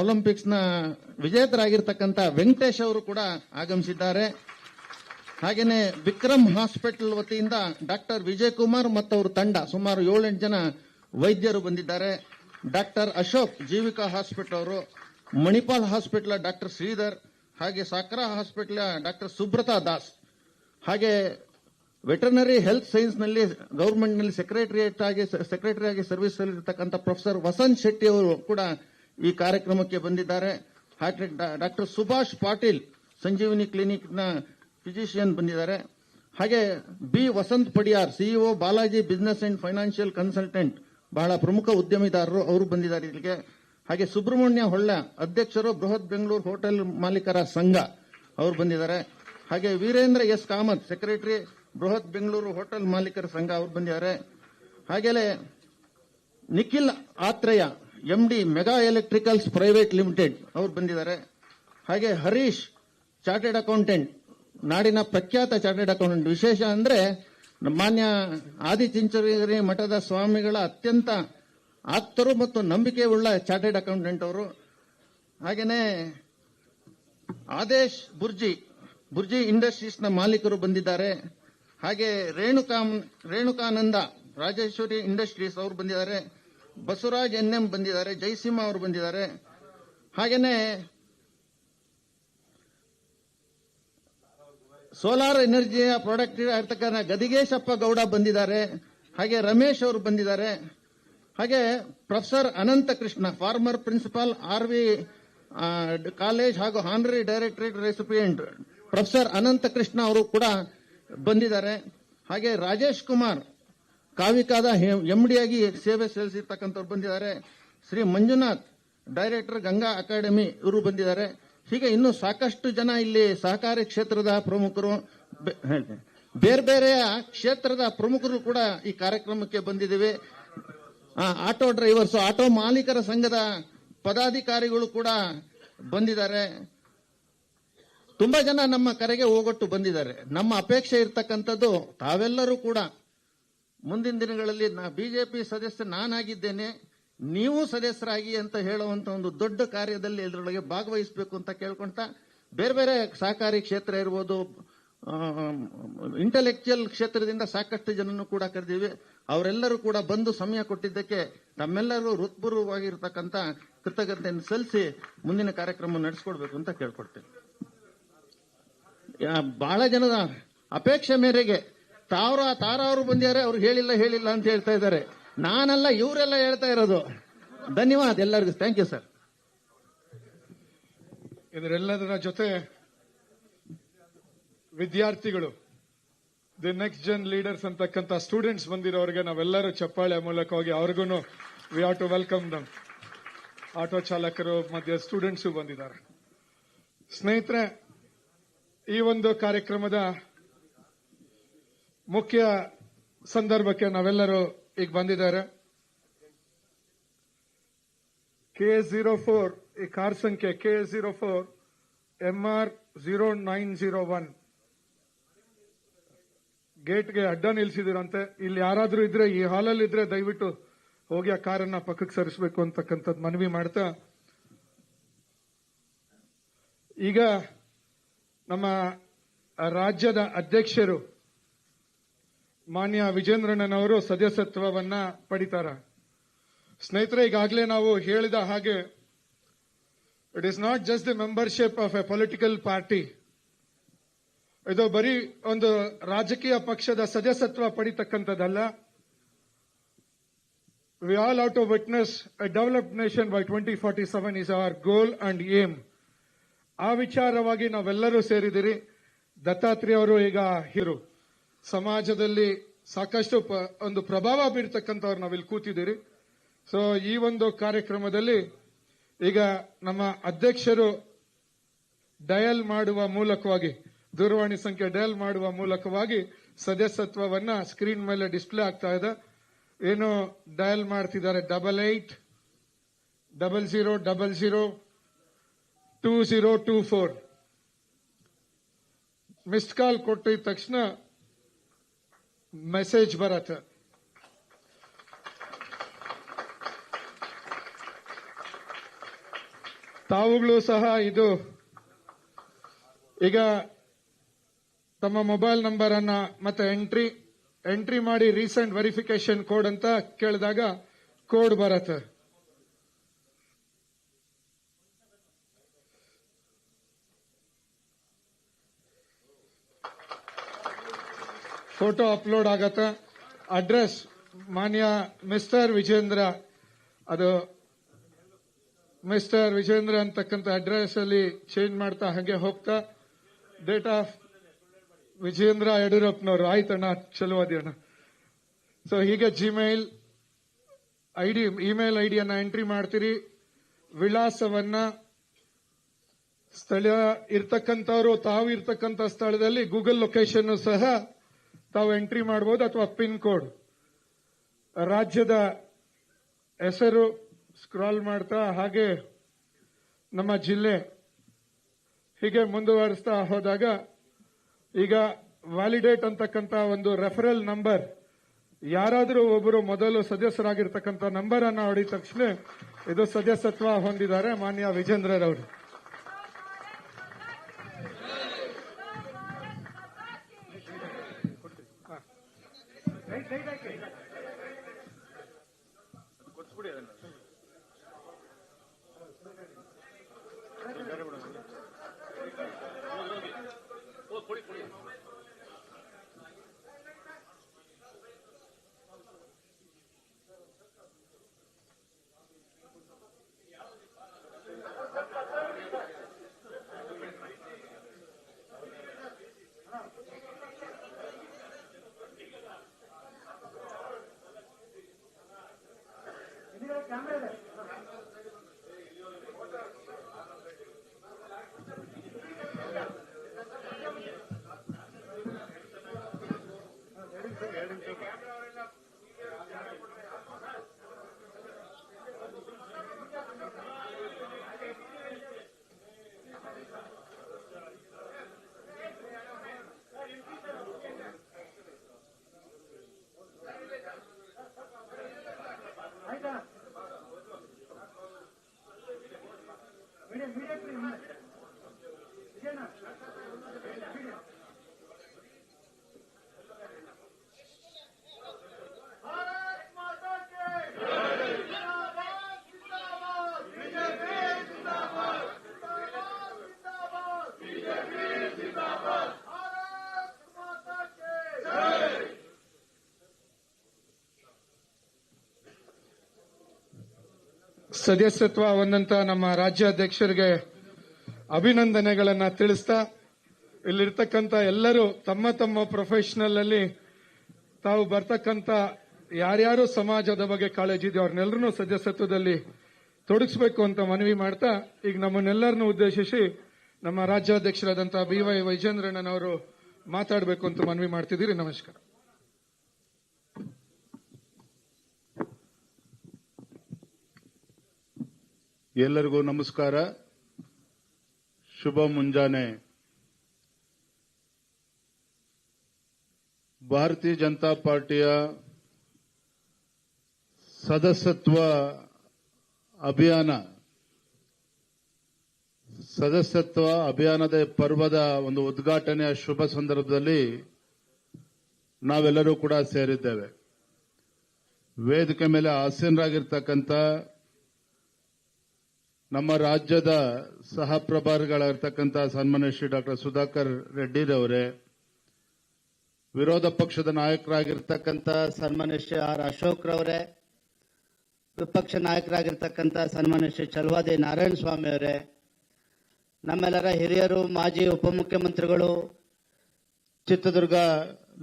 ಒಲಿಂಪಿಕ್ಸ್ ನ ವಿಜೇತರಾಗಿರ್ತಕ್ಕಂಥ ವೆಂಕಟೇಶ್ ಅವರು ಕೂಡ ಆಗಮಿಸಿದ್ದಾರೆ. ಹಾಗೇನೆ ವಿಕ್ರಮ್ ಹಾಸ್ಪಿಟಲ್ ವತಿಯಿಂದ ಡಾಕ್ಟರ್ ವಿಜಯ್ ಕುಮಾರ್ ಮತ್ತು ಅವರ ತಂಡ, ಸುಮಾರು 7-8 ಜನ ವೈದ್ಯರು ಬಂದಿದ್ದಾರೆ. ಡಾಕ್ಟರ್ ಅಶೋಕ್ ಜೀವಿಕಾ ಹಾಸ್ಪಿಟಲ್ ಅವರು, ಮಣಿಪಾಲ್ ಹಾಸ್ಪಿಟಲ್ ಡಾಕ್ಟರ್ ಶ್ರೀಧರ್, ಹಾಗೆ ಸಾಕ್ರಾ ಹಾಸ್ಪಿಟಲ್ ಡಾಕ್ಟರ್ ಸುಬ್ರತಾ ದಾಸ್, ಹಾಗೆ ವೆಟರ್ನರಿ ಹೆಲ್ತ್ ಸೈನ್ಸ್ ನಲ್ಲಿ ಗವರ್ಮೆಂಟ್ ನಲ್ಲಿ ಸೆಕ್ರೆಟರಿ ಆಗಿ ಸರ್ವಿಸ್ ಇರತಕ್ಕಂಥ ಪ್ರೊಫೆಸರ್ ವಸಂತ್ ಶೆಟ್ಟಿ ಅವರು ಕೂಡ ಈ ಕಾರ್ಯಕ್ರಮಕ್ಕೆ ಬಂದಿದ್ದಾರೆ. ಹಾಗೆ ಡಾಕ್ಟರ್ ಸುಭಾಷ್ ಪಾಟೀಲ್ ಸಂಜೀವಿನಿ ಕ್ಲಿನಿಕ್ ನ ಫಿಸಿಷಿಯನ್ ಬಂದಿದ್ದಾರೆ. ಹಾಗೆ B Vasanth Padiyar, CEO Balaji business and financial consultant, ಬಹಳ ಪ್ರಮುಖ ಉದ್ಯಮಿದಾರರು, ಅವರು ಬಂದಿದ್ದಾರೆ ಇಲ್ಲಿಗೆ. ಹಾಗೆ ಸುಬ್ರಹ್ಮಣ್ಯ ಹೊಳ್ಳ, ಅಧ್ಯಕ್ಷರು ಬೃಹತ್ ಬೆಂಗಳೂರು ಹೋಟೆಲ್ ಮಾಲೀಕರ ಸಂಘ, ಅವರು ಬಂದಿದ್ದಾರೆ. ಹಾಗೆ ವೀರೇಂದ್ರ ಎಸ್ ಕಾಮತ್, ಸೆಕ್ರೆಟರಿ ಬೃಹತ್ ಬೆಂಗಳೂರು ಹೋಟೆಲ್ ಮಾಲೀಕರ ಸಂಘ, ಅವರು ಬಂದಿದ್ದಾರೆ. ಹಾಗೆಯೇ Nikhil Atreya, MD mega electricals private limited, ಅವರು ಬಂದಿದ್ದಾರೆ. ಹಾಗೆ ಹರೀಶ್, ಚಾರ್ಟೆಡ್ ಅಕೌಂಟೆಂಟ್, ನಾಡಿನ ಪ್ರಖ್ಯಾತ ಚಾರ್ಟೆಡ್ ಅಕೌಂಟೆಂಟ್. ವಿಶೇಷ ಅಂದ್ರೆ ಮಾನ್ಯ ಆದಿಚುಂಚನಗಿರಿ ಮಠದ ಸ್ವಾಮಿಗಳ ಅತ್ಯಂತ ಆಪ್ತರು ಮತ್ತು ನಂಬಿಕೆ ಉಳ್ಳ ಚಾರ್ಟೆಡ್ ಅಕೌಂಟೆಂಟ್ ಅವರು. ಹಾಗೇನೆ ಆದೇಶ್ ಬುರ್ಜಿ ಇಂಡಸ್ಟ್ರೀಸ್ ನ ಮಾಲೀಕರು ಬಂದಿದ್ದಾರೆ. ಹಾಗೆ ರೇಣುಕಾನಂದ ರಾಜೇಶ್ವರಿ ಇಂಡಸ್ಟ್ರೀಸ್ ಅವರು ಬಂದಿದ್ದಾರೆ. ಬಸವರಾಜ್ ಎನ್ಎಂ ಬಂದಿದ್ದಾರೆ. ಜಯಸಿಂಹ ಅವರು ಬಂದಿದ್ದಾರೆ. ಹಾಗೇನೆ ಸೋಲಾರ್ ಎನರ್ಜಿಯ ಪ್ರಾಡಕ್ಟ್ ಇರ್ತಕ್ಕಂಥ ಗದಿಗೇಶಪ್ಪ ಗೌಡ ಬಂದಿದ್ದಾರೆ. ಹಾಗೆ ರಮೇಶ್ ಅವರು ಬಂದಿದ್ದಾರೆ. ಹಾಗೆ professor Anantha Krishna, former principal RV college ಹಾಗೂ honorary directorate recipient professor Anantha Krishna ಅವರು ಕೂಡ ಬಂದಿದ್ದಾರೆ. ಹಾಗೆ ರಾಜೇಶ್ ಕುಮಾರ್, ಕಾವಿಕಾದ MD ಆಗಿ ಸೇವೆ ಸಲ್ಲಿಸಿರ್ತಕ್ಕಂಥವ್ರು ಬಂದಿದ್ದಾರೆ. ಶ್ರೀ ಮಂಜುನಾಥ್, ಡೈರೆಕ್ಟರ್ ಗಂಗಾ ಅಕಾಡೆಮಿ, ಇವರು ಬಂದಿದ್ದಾರೆ. ಹೀಗೆ ಇನ್ನೂ ಸಾಕಷ್ಟು ಜನ ಇಲ್ಲಿ ಸಹಕಾರಿ ಕ್ಷೇತ್ರದ ಪ್ರಮುಖರು, ಬೇರೆ ಬೇರೆಯ ಕ್ಷೇತ್ರದ ಪ್ರಮುಖರು ಕೂಡ ಈ ಕಾರ್ಯಕ್ರಮಕ್ಕೆ ಬಂದಿದ್ದೇವೆ. ಆಟೋ ಡ್ರೈವರ್ಸ್, ಆಟೋ ಮಾಲೀಕರ ಸಂಘದ ಪದಾಧಿಕಾರಿಗಳು ಕೂಡ ಬಂದಿದ್ದಾರೆ. ತುಂಬಾ ಜನ ನಮ್ಮ ಕರೆಗೆ ಹೋಗೊಟ್ಟು ಬಂದಿದ್ದಾರೆ. ನಮ್ಮ ಅಪೇಕ್ಷೆ ಇರ್ತಕ್ಕಂಥದ್ದು ತಾವೆಲ್ಲರೂ ಕೂಡ ಮುಂದಿನ ದಿನಗಳಲ್ಲಿ ಬಿಜೆಪಿ ಸದಸ್ಯ ನಾನಾಗಿದ್ದೇನೆ, ನೀವು ಸದಸ್ಯರಾಗಿ ಅಂತ ಹೇಳುವಂತ ಒಂದು ದೊಡ್ಡ ಕಾರ್ಯದಲ್ಲಿ ಇದರೊಳಗೆ ಭಾಗವಹಿಸಬೇಕು ಅಂತ ಕೇಳ್ಕೊಂತ ಬೇರೆ ಬೇರೆ ಸಹಕಾರಿ ಕ್ಷೇತ್ರ ಇರ್ಬೋದು, ಇಂಟೆಲೆಕ್ಚುಯಲ್ ಕ್ಷೇತ್ರದಿಂದ ಸಾಕಷ್ಟು ಜನನ್ನು ಕೂಡ ಕರೆದಿವಿ. ಅವರೆಲ್ಲರೂ ಕೂಡ ಬಂದು ಸಮಯ ಕೊಟ್ಟಿದ್ದಕ್ಕೆ ತಮ್ಮೆಲ್ಲರೂ ಹೃತ್ಪೂರ್ವವಾಗಿರ್ತಕ್ಕಂಥ ಕೃತಜ್ಞತೆಯನ್ನು ಸಲ್ಲಿಸಿ ಮುಂದಿನ ಕಾರ್ಯಕ್ರಮ ನಡೆಸ್ಕೊಡ್ಬೇಕು ಅಂತ ಕೇಳ್ಕೊಡ್ತೇನೆ. ಬಹಳ ಜನದ ಅಪೇಕ್ಷೆ ಮೇರೆಗೆ ತಾರವರು ಬಂದಿದ್ದಾರೆ, ಅವ್ರು ಹೇಳಿಲ್ಲ ಅಂತ ಹೇಳ್ತಾ ಇದ್ದಾರೆ. ನಾನಲ್ಲ, ಇವರೆಲ್ಲ ಹೇಳ್ತಾ ಇರೋದು. ಧನ್ಯವಾದ ಎಲ್ಲರಿಗೂ. Thank you sir. ಇದರೆಲ್ಲದರ ಜೊತೆ ವಿದ್ಯಾರ್ಥಿಗಳು, ದಿ ನೆಕ್ಸ್ಟ್ ಜನ್ ಲೀಡರ್ಸ್ ಅಂತಕ್ಕಂಥ ಸ್ಟೂಡೆಂಟ್ಸ್ ಬಂದಿರೋರಿಗೆ ನಾವೆಲ್ಲರೂ ಚಪ್ಪಾಳೆ ಮೂಲಕವಾಗಿ ಅವ್ರಿಗೂ we have to welcome them. Auto ಚಾಲಕರು ಮಧ್ಯೆ ಸ್ಟೂಡೆಂಟ್ಸು ಬಂದಿದ್ದಾರೆ. ಸ್ನೇಹಿತರೆ, ಈ ಒಂದು ಕಾರ್ಯಕ್ರಮದ ಮುಖ್ಯ ಸಂದರ್ಭಕ್ಕೆ ನಾವೆಲ್ಲರೂ ಈಗ ಬಂದಿದ್ದಾರೆ. K04 ಈ ಕಾರ್ ಸಂಖ್ಯೆ K04 MR 0901 ಗೇಟ್ಗೆ ಅಡ್ಡ ನಿಲ್ಸಿದಿರಂತೆ. ಇಲ್ಲಿ ಯಾರಾದ್ರೂ ಇದ್ರೆ, ಈ ಹಾಲಲ್ಲಿ ಇದ್ರೆ ದಯವಿಟ್ಟು ಹೋಗಿ ಆ ಕಾರನ್ನ ಪಕ್ಕಕ್ಕೆ ಸರಿಸಬೇಕು ಅಂತಕ್ಕಂಥದ್ದು ಮನವಿ ಮಾಡ್ತಾ, ಈಗ ನಮ್ಮ ರಾಜ್ಯದ ಅಧ್ಯಕ್ಷರು ಮಾನ್ಯ ವಿಜೇಂದ್ರಣ್ಣನವರು ಸದಸ್ಯತ್ವವನ್ನ ಪಡಿತಾರ. ಸ್ನೇಹಿತರೆ, ಈಗಾಗಲೇ ನಾವು ಹೇಳಿದ ಹಾಗೆ it is not just the membership of a political party. ಇದು ಬರೀ ಒಂದು ರಾಜಕೀಯ ಪಕ್ಷದ ಸದಸ್ಯತ್ವ ಪಡಿತಕ್ಕಂಥದ್ದಲ್ಲ. We all have to witness a developed nation by 2047 is our goal and aim. ಆ ವಿಚಾರವಾಗಿ ನಾವೆಲ್ಲರೂ ಸೇರಿದಿರಿ. ದತ್ತಾತ್ರೇಯ ಅವರು ಈಗ ಹಿರು ಸಮಾಜದಲ್ಲಿ ಸಾಕಷ್ಟು ಒಂದು ಪ್ರಭಾವ ಬೀರ್ತಕ್ಕಂಥವ್ರು ನಾವಿಲ್ಲಿ ಕೂತಿದ್ದೀರಿ. ಸೊ ಈ ಒಂದು ಕಾರ್ಯಕ್ರಮದಲ್ಲಿ ಈಗ ನಮ್ಮ ಅಧ್ಯಕ್ಷರು ಡಯಲ್ ಮಾಡುವ ಮೂಲಕವಾಗಿ, ದೂರವಾಣಿ ಸಂಖ್ಯೆ ಡಯಲ್ ಮಾಡುವ ಮೂಲಕವಾಗಿ ಸದಸ್ಯತ್ವವನ್ನ ಸ್ಕ್ರೀನ್ ಮೇಲೆ ಡಿಸ್ಪ್ಲೇ ಆಗ್ತಾ ಇದೆ. ಏನು ಡಯಲ್ ಮಾಡ್ತಿದ್ದಾರೆ, 8800002024 ಮಿಸ್ಡ್ ಕಾಲ್ ಕೊಟ್ಟಿದ ತಕ್ಷಣ ಮೆಸೇಜ್ ಬರತ್ತೆ. ತಾವುಗಳು ಸಹ ಇದು ಈಗ ತಮ್ಮ ಮೊಬೈಲ್ ನಂಬರ್ ಅನ್ನ ಮತ್ತೆ ಎಂಟ್ರಿ ಮಾಡಿ ರೀಸೆಂಟ್ ವೆರಿಫಿಕೇಶನ್ ಕೋಡ್ ಅಂತ ಕೇಳಿದಾಗ ಕೋಡ್ ಬರತ್ತೆ. ಫೋಟೋ ಅಪ್ಲೋಡ್ ಆಗತ್ತೆ. ಅಡ್ರೆಸ್ ಮಾನ್ಯ ಮಿಸ್ಟರ್ ವಿಜೇಂದ್ರ, ಅದು ಮಿಸ್ಟರ್ ವಿಜೇಂದ್ರ ಅಂತಕ್ಕಂಥ ಅಡ್ರೆಸ್ ಅಲ್ಲಿ ಚೇಂಜ್ ಮಾಡ್ತಾ ಹಾಗೆ ಹೋಗ್ತಾ ಡೇಟ್ ಆಫ್ ವಿಜೇಂದ್ರ ಯಡಿಯೂರಪ್ಪನವರು. ಆಯ್ತಣ್ಣ, ಚಲೋ ಅದೇಣ್ಣ. ಸೊ ಹೀಗೆ ಜಿಮೇಲ್ ಐಡಿ, ಇಮೇಲ್ ಐಡಿಯನ್ನ ಎಂಟ್ರಿ ಮಾಡ್ತೀರಿ. ವಿಳಾಸವನ್ನ ಸ್ಥಳ ಇರ್ತಕ್ಕಂಥವ್ರು ತಾವು ಇರ್ತಕ್ಕಂಥ ಸ್ಥಳದಲ್ಲಿ ಗೂಗಲ್ ಲೊಕೇಶನ್ ಸಹ ತಾವು ಎಂಟ್ರಿ ಮಾಡಬಹುದು, ಅಥವಾ ಪಿನ್ ಕೋಡ್, ರಾಜ್ಯದ ಹೆಸರು ಸ್ಕ್ರಾಲ್ ಮಾಡ್ತಾ ಹಾಗೆ ನಮ್ಮ ಜಿಲ್ಲೆ ಹೀಗೆ ಮುಂದುವರಿಸ್ತಾ ಹೋದಾಗ ಈಗ ವ್ಯಾಲಿಡೇಟ್ ಅಂತಕ್ಕಂಥ ಒಂದು ರೆಫರಲ್ ನಂಬರ್, ಯಾರಾದರೂ ಒಬ್ಬರು ಮೊದಲು ಸದಸ್ಯರಾಗಿರ್ತಕ್ಕಂಥ ನಂಬರ್ ಅನ್ನ ಹೊಡಿದ ತಕ್ಷಣ ಇದು ಸದಸ್ಯತ್ವ ಹೊಂದಿದ್ದಾರೆ ಮಾನ್ಯ ವಿಜೇಂದ್ರರವರು. ಸದಸ್ಯತ್ವ ಹೊಂದಂತ ನಮ್ಮ ರಾಜ್ಯಾಧ್ಯಕ್ಷರಿಗೆ ಅಭಿನಂದನೆಗಳನ್ನ ತಿಳಿಸ್ತಾ ಇಲ್ಲಿರ್ತಕ್ಕಂಥ ಎಲ್ಲರೂ ತಮ್ಮ ತಮ್ಮ ಪ್ರೊಫೆಷನಲ್ ಅಲ್ಲಿ ತಾವು ಬರ್ತಕ್ಕಂಥ ಯಾರ್ಯಾರು ಸಮಾಜದ ಬಗ್ಗೆ ಕಾಳಜಿ ಇದೆ ಅವ್ರನ್ನೆಲ್ಲರೂ ಸದಸ್ಯತ್ವದಲ್ಲಿ ತೊಡಗಿಸಬೇಕು ಅಂತ ಮನವಿ ಮಾಡ್ತಾ ಈಗ ನಮ್ಮನ್ನೆಲ್ಲರನ್ನು ಉದ್ದೇಶಿಸಿ ನಮ್ಮ ರಾಜ್ಯಾಧ್ಯಕ್ಷರಾದಂತಹ BY ವಿಜೇಂದ್ರಣ್ಣನವರು ಮಾತಾಡಬೇಕು ಅಂತ ಮನವಿ ಮಾಡ್ತಿದ್ದೀರಿ. ನಮಸ್ಕಾರ. ಎಲ್ಲರಿಗೂ ನಮಸ್ಕಾರ, ಶುಭ ಮುಂಜಾನೆ. ಭಾರತೀಯ ಜನತಾ ಪಾರ್ಟಿಯ ಸದಸ್ಯತ್ವ ಅಭಿಯಾನದ ಪರ್ವದ ಒಂದು ಉದ್ಘಾಟನೆಯ ಶುಭ ಸಂದರ್ಭದಲ್ಲಿ ನಾವೆಲ್ಲರೂ ಕೂಡ ಸೇರಿದ್ದೇವೆ. ವೇದಿಕೆ ಮೇಲೆ ಆಸೀನರಾಗಿರ್ತಕ್ಕಂಥ ನಮ್ಮ ರಾಜ್ಯದ ಸಹ ಪ್ರಭಾರಿಗಳಾಗಿರ್ತಕ್ಕಂಥ ಸನ್ಮಾನ್ಯ ಶ್ರೀ ಡಾಕ್ಟರ್ ಸುಧಾಕರ್ ರೆಡ್ಡಿರವರೇ, ವಿರೋಧ ಪಕ್ಷದ ನಾಯಕರಾಗಿರ್ತಕ್ಕಂಥ ಸನ್ಮಾನ್ಯ ಶ್ರೀ ಆರ್ ಅಶೋಕ್ ರವರೇ, ವಿಪಕ್ಷ ನಾಯಕರಾಗಿರ್ತಕ್ಕಂಥ ಸನ್ಮಾನ್ಯ ಶ್ರೀ ಚಲವಾದಿ ನಾರಾಯಣ ಸ್ವಾಮಿ ಅವರೇ, ನಮ್ಮೆಲ್ಲರ ಹಿರಿಯರು, ಮಾಜಿ ಉಪಮುಖ್ಯಮಂತ್ರಿಗಳು, ಚಿತ್ರದುರ್ಗ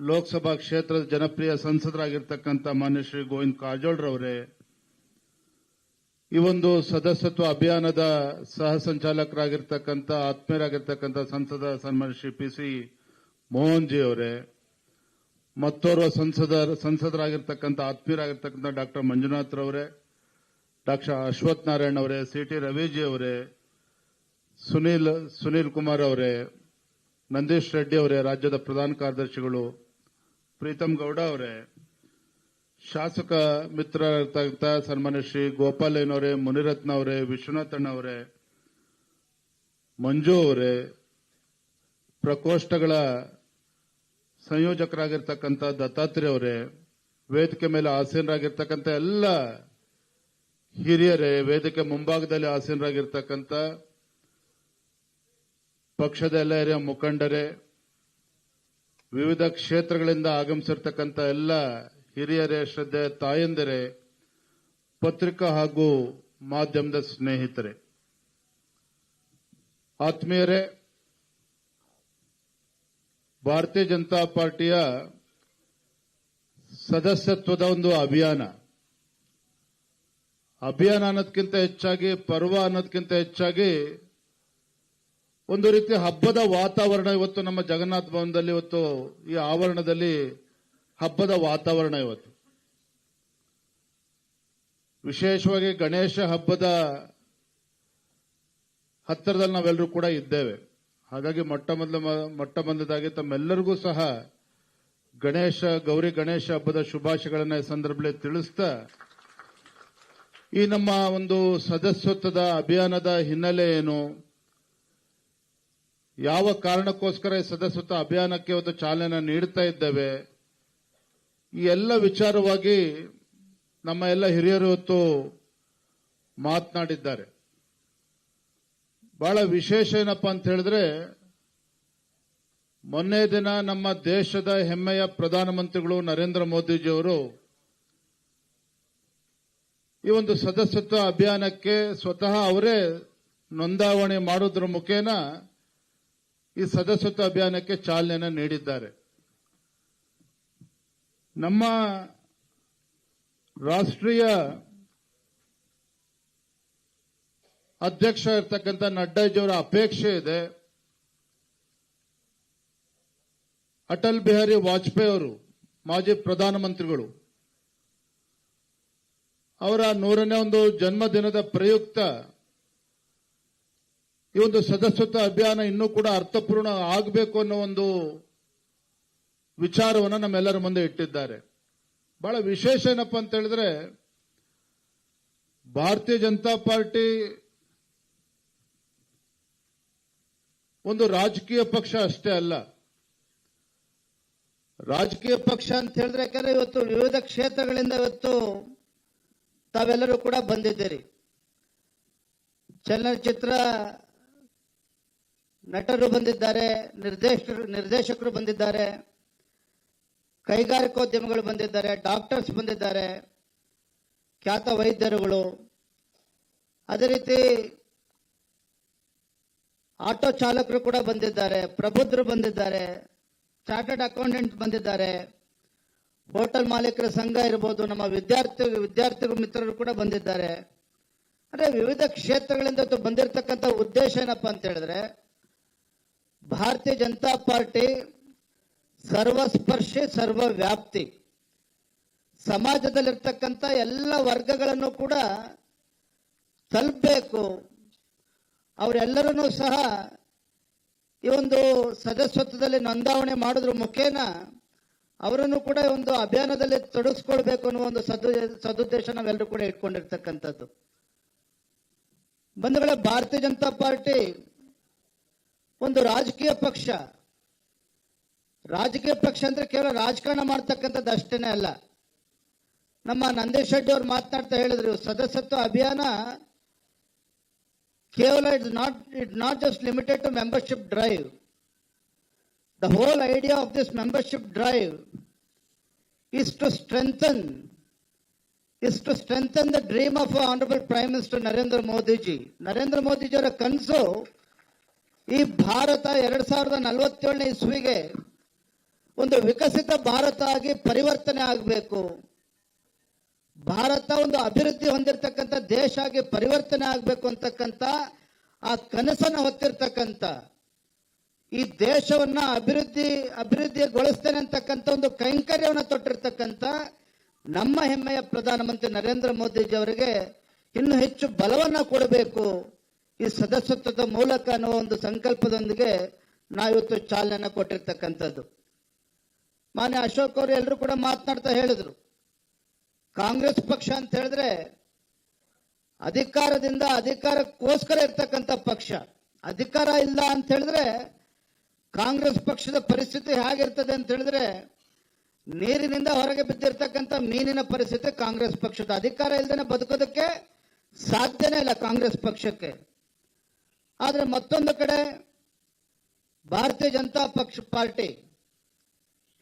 ಲೋಕಸಭಾ ಕ್ಷೇತ್ರದ ಜನಪ್ರಿಯ ಸಂಸದರಾಗಿರ್ತಕ್ಕಂಥ ಮಾನ್ಯ ಶ್ರೀ ಗೋವಿಂದ ಕಾರಜೋಳರವರೇ, ಈ ಒಂದು ಸದಸ್ಯತ್ವ ಅಭಿಯಾನದ ಸಹ ಸಂಚಾಲಕರಾಗಿರ್ತಕ್ಕಂಥ ಆತ್ಮೀಯರಾಗಿರ್ತಕ್ಕಂಥ ಸಂಸದ ಸನ್ಮಾನ್ಯ ಶ್ರೀ PC ಮೋಹನ್ ಜಿ ಅವರೇ, ಮತ್ತೋರ್ವ ಸಂಸದರಾಗಿರ್ತಕ್ಕಂಥ ಆತ್ಮೀಯರಾಗಿರ್ತಕ್ಕಂಥ ಡಾಕ್ಟರ್ ಮಂಜುನಾಥ್ ರವರೇ, ಡಾಕ್ಟರ್ ಅಶ್ವಥ್ ನಾರಾಯಣ್ ಅವರೇ, CT ರವಿಜಿ ಅವರೇ, ಸುನೀಲ್ ಕುಮಾರ್ ಅವರೇ, ನಂದೀಶ್ ರೆಡ್ಡಿ ಅವರೇ, ರಾಜ್ಯದ ಪ್ರಧಾನ ಕಾರ್ಯದರ್ಶಿಗಳು, ಪ್ರೀತಮ್ ಗೌಡ ಅವರೇ, ಶಾಸಕ ಮಿತ್ರರಾಗಿರ್ತಕ್ಕಂಥ ಸನ್ಮಾನ್ಯ ಶ್ರೀ ಗೋಪಾಲಯ್ಯ ಅವರೇ, ಮುನಿರತ್ನ ಅವರೇ, ವಿಶ್ವನಾಥಣ್ಣ ಅವರೇ, ಮಂಜು ಅವರೇ, ಪ್ರಕೋಷ್ಠಗಳ ಸಂಯೋಜಕರಾಗಿರ್ತಕ್ಕಂಥ ದತ್ತಾತ್ರೇಯ ಅವರೇ, ವೇದಿಕೆ ಮೇಲೆ ಆಸೀನರಾಗಿರ್ತಕ್ಕಂಥ ಎಲ್ಲ ಹಿರಿಯರೇ, ವೇದಿಕೆ ಮುಂಭಾಗದಲ್ಲಿ ಆಸೀನರಾಗಿರ್ತಕ್ಕಂಥ ಪಕ್ಷದ ಎಲ್ಲ ಹಿರಿಯ ಮುಖಂಡರೇ, ವಿವಿಧ ಕ್ಷೇತ್ರಗಳಿಂದ ಆಗಮಿಸಿರ್ತಕ್ಕಂಥ ಎಲ್ಲ ಹಿರಿಯರೇ, ಶ್ರದ್ಧೆ ತಾಯಂದಿರೇ, ಪತ್ರಿಕಾ ಹಾಗೂ ಮಾಧ್ಯಮದ ಸ್ನೇಹಿತರೆ, ಆತ್ಮೀಯರೇ, ಭಾರತೀಯ ಜನತಾ ಪಾರ್ಟಿಯ ಸದಸ್ಯತ್ವದ ಒಂದು ಅಭಿಯಾನ ಅನ್ನೋದಕ್ಕಿಂತ ಹೆಚ್ಚಾಗಿ, ಪರ್ವ ಅನ್ನೋದಕ್ಕಿಂತ ಹೆಚ್ಚಾಗಿ ಒಂದು ರೀತಿ ಹಬ್ಬದ ವಾತಾವರಣ ಇವತ್ತು ನಮ್ಮ ಜಗನ್ನಾಥ ಭವನದಲ್ಲಿ, ಇವತ್ತು ಈ ಆವರಣದಲ್ಲಿ ಹಬ್ಬದ ವಾತಾವರಣ. ಇವತ್ತು ವಿಶೇಷವಾಗಿ ಗಣೇಶ ಹಬ್ಬದ ಹತ್ತಿರದಲ್ಲಿ ನಾವೆಲ್ಲರೂ ಕೂಡ ಇದ್ದೇವೆ. ಹಾಗಾಗಿ ಮೊಟ್ಟ ಮೊದಲದಾಗಿ ತಮ್ಮೆಲ್ಲರಿಗೂ ಸಹ ಗೌರಿ ಗಣೇಶ ಹಬ್ಬದ ಶುಭಾಶಯಗಳನ್ನು ಈ ಸಂದರ್ಭದಲ್ಲಿ ತಿಳಿಸ್ತಾ, ಈ ನಮ್ಮ ಒಂದು ಸದಸ್ಯತ್ವದ ಅಭಿಯಾನದ ಹಿನ್ನೆಲೆ ಏನು, ಯಾವ ಕಾರಣಕ್ಕೋಸ್ಕರ ಈ ಸದಸ್ಯತ್ವ ಅಭಿಯಾನಕ್ಕೆ ಒಂದು ಚಾಲನೆ ನೀಡುತ್ತಾ ಇದ್ದೇವೆ, ಈ ಎಲ್ಲ ವಿಚಾರವಾಗಿ ನಮ್ಮ ಎಲ್ಲ ಹಿರಿಯರು ಇವತ್ತು ಮಾತನಾಡಿದ್ದಾರೆ. ಬಹಳ ವಿಶೇಷ ಏನಪ್ಪಾ ಅಂತ ಹೇಳಿದ್ರೆ, ಮೊನ್ನೆ ದಿನ ನಮ್ಮ ದೇಶದ ಹೆಮ್ಮೆಯ ಪ್ರಧಾನಮಂತ್ರಿಗಳು ನರೇಂದ್ರ ಮೋದಿಜಿಯವರು ಈ ಒಂದು ಸದಸ್ಯತ್ವ ಅಭಿಯಾನಕ್ಕೆ ಸ್ವತಃ ಅವರೇ ನೋಂದಾವಣೆ ಮಾಡೋದ್ರ ಮುಖೇನ ಈ ಸದಸ್ಯತ್ವ ಅಭಿಯಾನಕ್ಕೆ ಚಾಲನೆ ನೀಡಿದ್ದಾರೆ. ನಮ್ಮ ರಾಷ್ಟ್ರೀಯ ಅಧ್ಯಕ್ಷ ಇರ್ತಕ್ಕಂಥ ನಡ್ಡಾಜಿಯವರ ಅಪೇಕ್ಷೆ ಇದೆ, ಅಟಲ್ ಬಿಹಾರಿ ವಾಜಪೇಯಿ ಅವರು ಮಾಜಿ ಪ್ರಧಾನಮಂತ್ರಿಗಳು ಅವರ 100ನೇ ಒಂದು ಜನ್ಮದಿನದ ಪ್ರಯುಕ್ತ ಈ ಒಂದು ಸದಸ್ಯತ್ವ ಅಭಿಯಾನ ಇನ್ನೂ ಕೂಡ ಅರ್ಥಪೂರ್ಣ ಆಗಬೇಕು ಅನ್ನೋ ಒಂದು ವಿಚಾರವನ್ನು ನಮ್ಮೆಲ್ಲರ ಮುಂದೆ ಇಟ್ಟಿದ್ದಾರೆ. ಬಹಳ ವಿಶೇಷ ಏನಪ್ಪಾ ಅಂತ ಹೇಳಿದ್ರೆ, ಭಾರತೀಯ ಜನತಾ ಪಾರ್ಟಿ ಒಂದು ರಾಜಕೀಯ ಪಕ್ಷ ಅಷ್ಟೇ ಅಲ್ಲ. ರಾಜಕೀಯ ಪಕ್ಷ ಅಂತ ಹೇಳಿದ್ರೆ ಯಾಕಂದ್ರೆ ಇವತ್ತು ವಿವಿಧ ಕ್ಷೇತ್ರಗಳಿಂದ ಇವತ್ತು ತಾವೆಲ್ಲರೂ ಕೂಡ ಬಂದಿದ್ದೀರಿ. ಚಲನಚಿತ್ರ ನಟರು ಬಂದಿದ್ದಾರೆ, ನಿರ್ದೇಶಕರು ಬಂದಿದ್ದಾರೆ, ಕೈಗಾರಿಕೋದ್ಯಮಿಗಳು ಬಂದಿದ್ದಾರೆ, ಡಾಕ್ಟರ್ಸ್ ಬಂದಿದ್ದಾರೆ, ಖ್ಯಾತ ವೈದ್ಯರುಗಳು, ಅದೇ ರೀತಿ ಆಟೋ ಚಾಲಕರು ಕೂಡ ಬಂದಿದ್ದಾರೆ, ಪ್ರಬುದ್ಧರು ಬಂದಿದ್ದಾರೆ, ಚಾರ್ಟರ್ಡ್ ಅಕೌಂಟೆಂಟ್ ಬಂದಿದ್ದಾರೆ, ಹೋಟೆಲ್ ಮಾಲೀಕರ ಸಂಘ ಇರ್ಬೋದು, ನಮ್ಮ ವಿದ್ಯಾರ್ಥಿ ಮಿತ್ರರು ಕೂಡ ಬಂದಿದ್ದಾರೆ. ಅಂದ್ರೆ ವಿವಿಧ ಕ್ಷೇತ್ರಗಳಿಂದ ಬಂದಿರತಕ್ಕಂಥ ಉದ್ದೇಶ ಏನಪ್ಪಾ ಅಂತ ಹೇಳಿದ್ರೆ, ಭಾರತೀಯ ಜನತಾ ಪಾರ್ಟಿ ಸರ್ವಸ್ಪರ್ಶಿ ಸರ್ವವ್ಯಾಪ್ತಿ, ಸಮಾಜದಲ್ಲಿರ್ತಕ್ಕಂಥ ಎಲ್ಲ ವರ್ಗಗಳನ್ನು ಕೂಡ ತಲುಪಬೇಕು. ಅವರೆಲ್ಲರನ್ನೂ ಸಹ ಈ ಒಂದು ಸದಸ್ಯತ್ವದಲ್ಲಿ ನೋಂದಾವಣೆ ಮಾಡೋದ್ರ ಮುಖೇನ ಅವರನ್ನು ಕೂಡ ಒಂದು ಅಭಿಯಾನದಲ್ಲಿ ತೊಡಗಿಸ್ಕೊಳ್ಬೇಕು ಅನ್ನುವ ಒಂದು ಸದುದ್ದೇಶ ನಾವೆಲ್ಲರೂ ಕೂಡ ಇಟ್ಕೊಂಡಿರ್ತಕ್ಕಂಥದ್ದು. ಬಂಧುಗಳೇ, ಭಾರತೀಯ ಜನತಾ ಪಾರ್ಟಿ ಒಂದು ರಾಜಕೀಯ ಪಕ್ಷ. ರಾಜಕೀಯ ಪಕ್ಷ ಅಂದ್ರೆ ಕೇವಲ ರಾಜಕಾರಣ ಮಾಡ್ತಕ್ಕಂಥದ್ದು ಅಷ್ಟೇನೆ ಅಲ್ಲ. ನಮ್ಮ ನಂದೀಶ್ ರೆಡ್ಡಿ ಅವರು ಮಾತನಾಡ್ತಾ ಹೇಳಿದ್ರು, ಸದಸ್ಯತ್ವ ಅಭಿಯಾನ ಕೇವಲ it's not just limited to membership drive. The whole idea of this membership drive is to strengthen the dream of Honorable Prime Minister Narendra Modi ji. Narendra Modi ji ಅವರ ಕನಸು ಈ ಭಾರತ 2047ನೇ ಇಸ್ವಿಗೆ ಒಂದು ವಿಕಸಿತ ಭಾರತ ಆಗಿ ಪರಿವರ್ತನೆ ಆಗಬೇಕು. ಭಾರತ ಒಂದು ಅಭಿವೃದ್ಧಿ ಹೊಂದಿರತಕ್ಕಂಥ ದೇಶ ಆಗಿ ಪರಿವರ್ತನೆ ಆಗಬೇಕು ಅಂತಕ್ಕಂಥ ಆ ಕನಸನ್ನು ಹೊತ್ತಿರ್ತಕ್ಕಂಥ, ಈ ದೇಶವನ್ನ ಅಭಿವೃದ್ಧಿಗೊಳಿಸ್ತೇನೆ ಅಂತಕ್ಕಂಥ ಒಂದು ಕೈಂಕರ್ಯವನ್ನು ತೊಟ್ಟಿರ್ತಕ್ಕಂಥ ನಮ್ಮ ಹೆಮ್ಮೆಯ ಪ್ರಧಾನಮಂತ್ರಿ ನರೇಂದ್ರ ಮೋದಿಜಿ ಅವರಿಗೆ ಇನ್ನೂ ಹೆಚ್ಚು ಬಲವನ್ನ ಕೊಡಬೇಕು ಈ ಸದಸ್ಯತ್ವದ ಮೂಲಕ ಅನ್ನೋ ಒಂದು ಸಂಕಲ್ಪದೊಂದಿಗೆ ನಾವಿವತ್ತು ಚಾಲನೆಯನ್ನು ಕೊಟ್ಟಿರ್ತಕ್ಕಂಥದ್ದು. ಮಾನ್ಯ ಅಶೋಕ್ ಅವರು ಎಲ್ಲರೂ ಕೂಡ ಮಾತನಾಡ್ತಾ ಹೇಳಿದ್ರು, ಕಾಂಗ್ರೆಸ್ ಪಕ್ಷ ಅಂತ ಹೇಳಿದ್ರೆ ಅಧಿಕಾರಕ್ಕೋಸ್ಕರ ಇರ್ತಕ್ಕಂಥ ಪಕ್ಷ. ಅಧಿಕಾರ ಇಲ್ಲ ಅಂತ ಹೇಳಿದ್ರೆ ಕಾಂಗ್ರೆಸ್ ಪಕ್ಷದ ಪರಿಸ್ಥಿತಿ ಹೇಗಿರ್ತದೆ ಅಂತ ಹೇಳಿದ್ರೆ, ನೀರಿನಿಂದ ಹೊರಗೆ ಬಿದ್ದಿರ್ತಕ್ಕಂಥ ಮೀನಿನ ಪರಿಸ್ಥಿತಿ ಕಾಂಗ್ರೆಸ್ ಪಕ್ಷದ. ಅಧಿಕಾರ ಇಲ್ಲದೆ ಬದುಕೋದಕ್ಕೆ ಸಾಧ್ಯನೇ ಇಲ್ಲ ಕಾಂಗ್ರೆಸ್ ಪಕ್ಷಕ್ಕೆ. ಆದ್ರೆ ಮತ್ತೊಂದು ಕಡೆ ಭಾರತೀಯ ಜನತಾ ಪಾರ್ಟಿ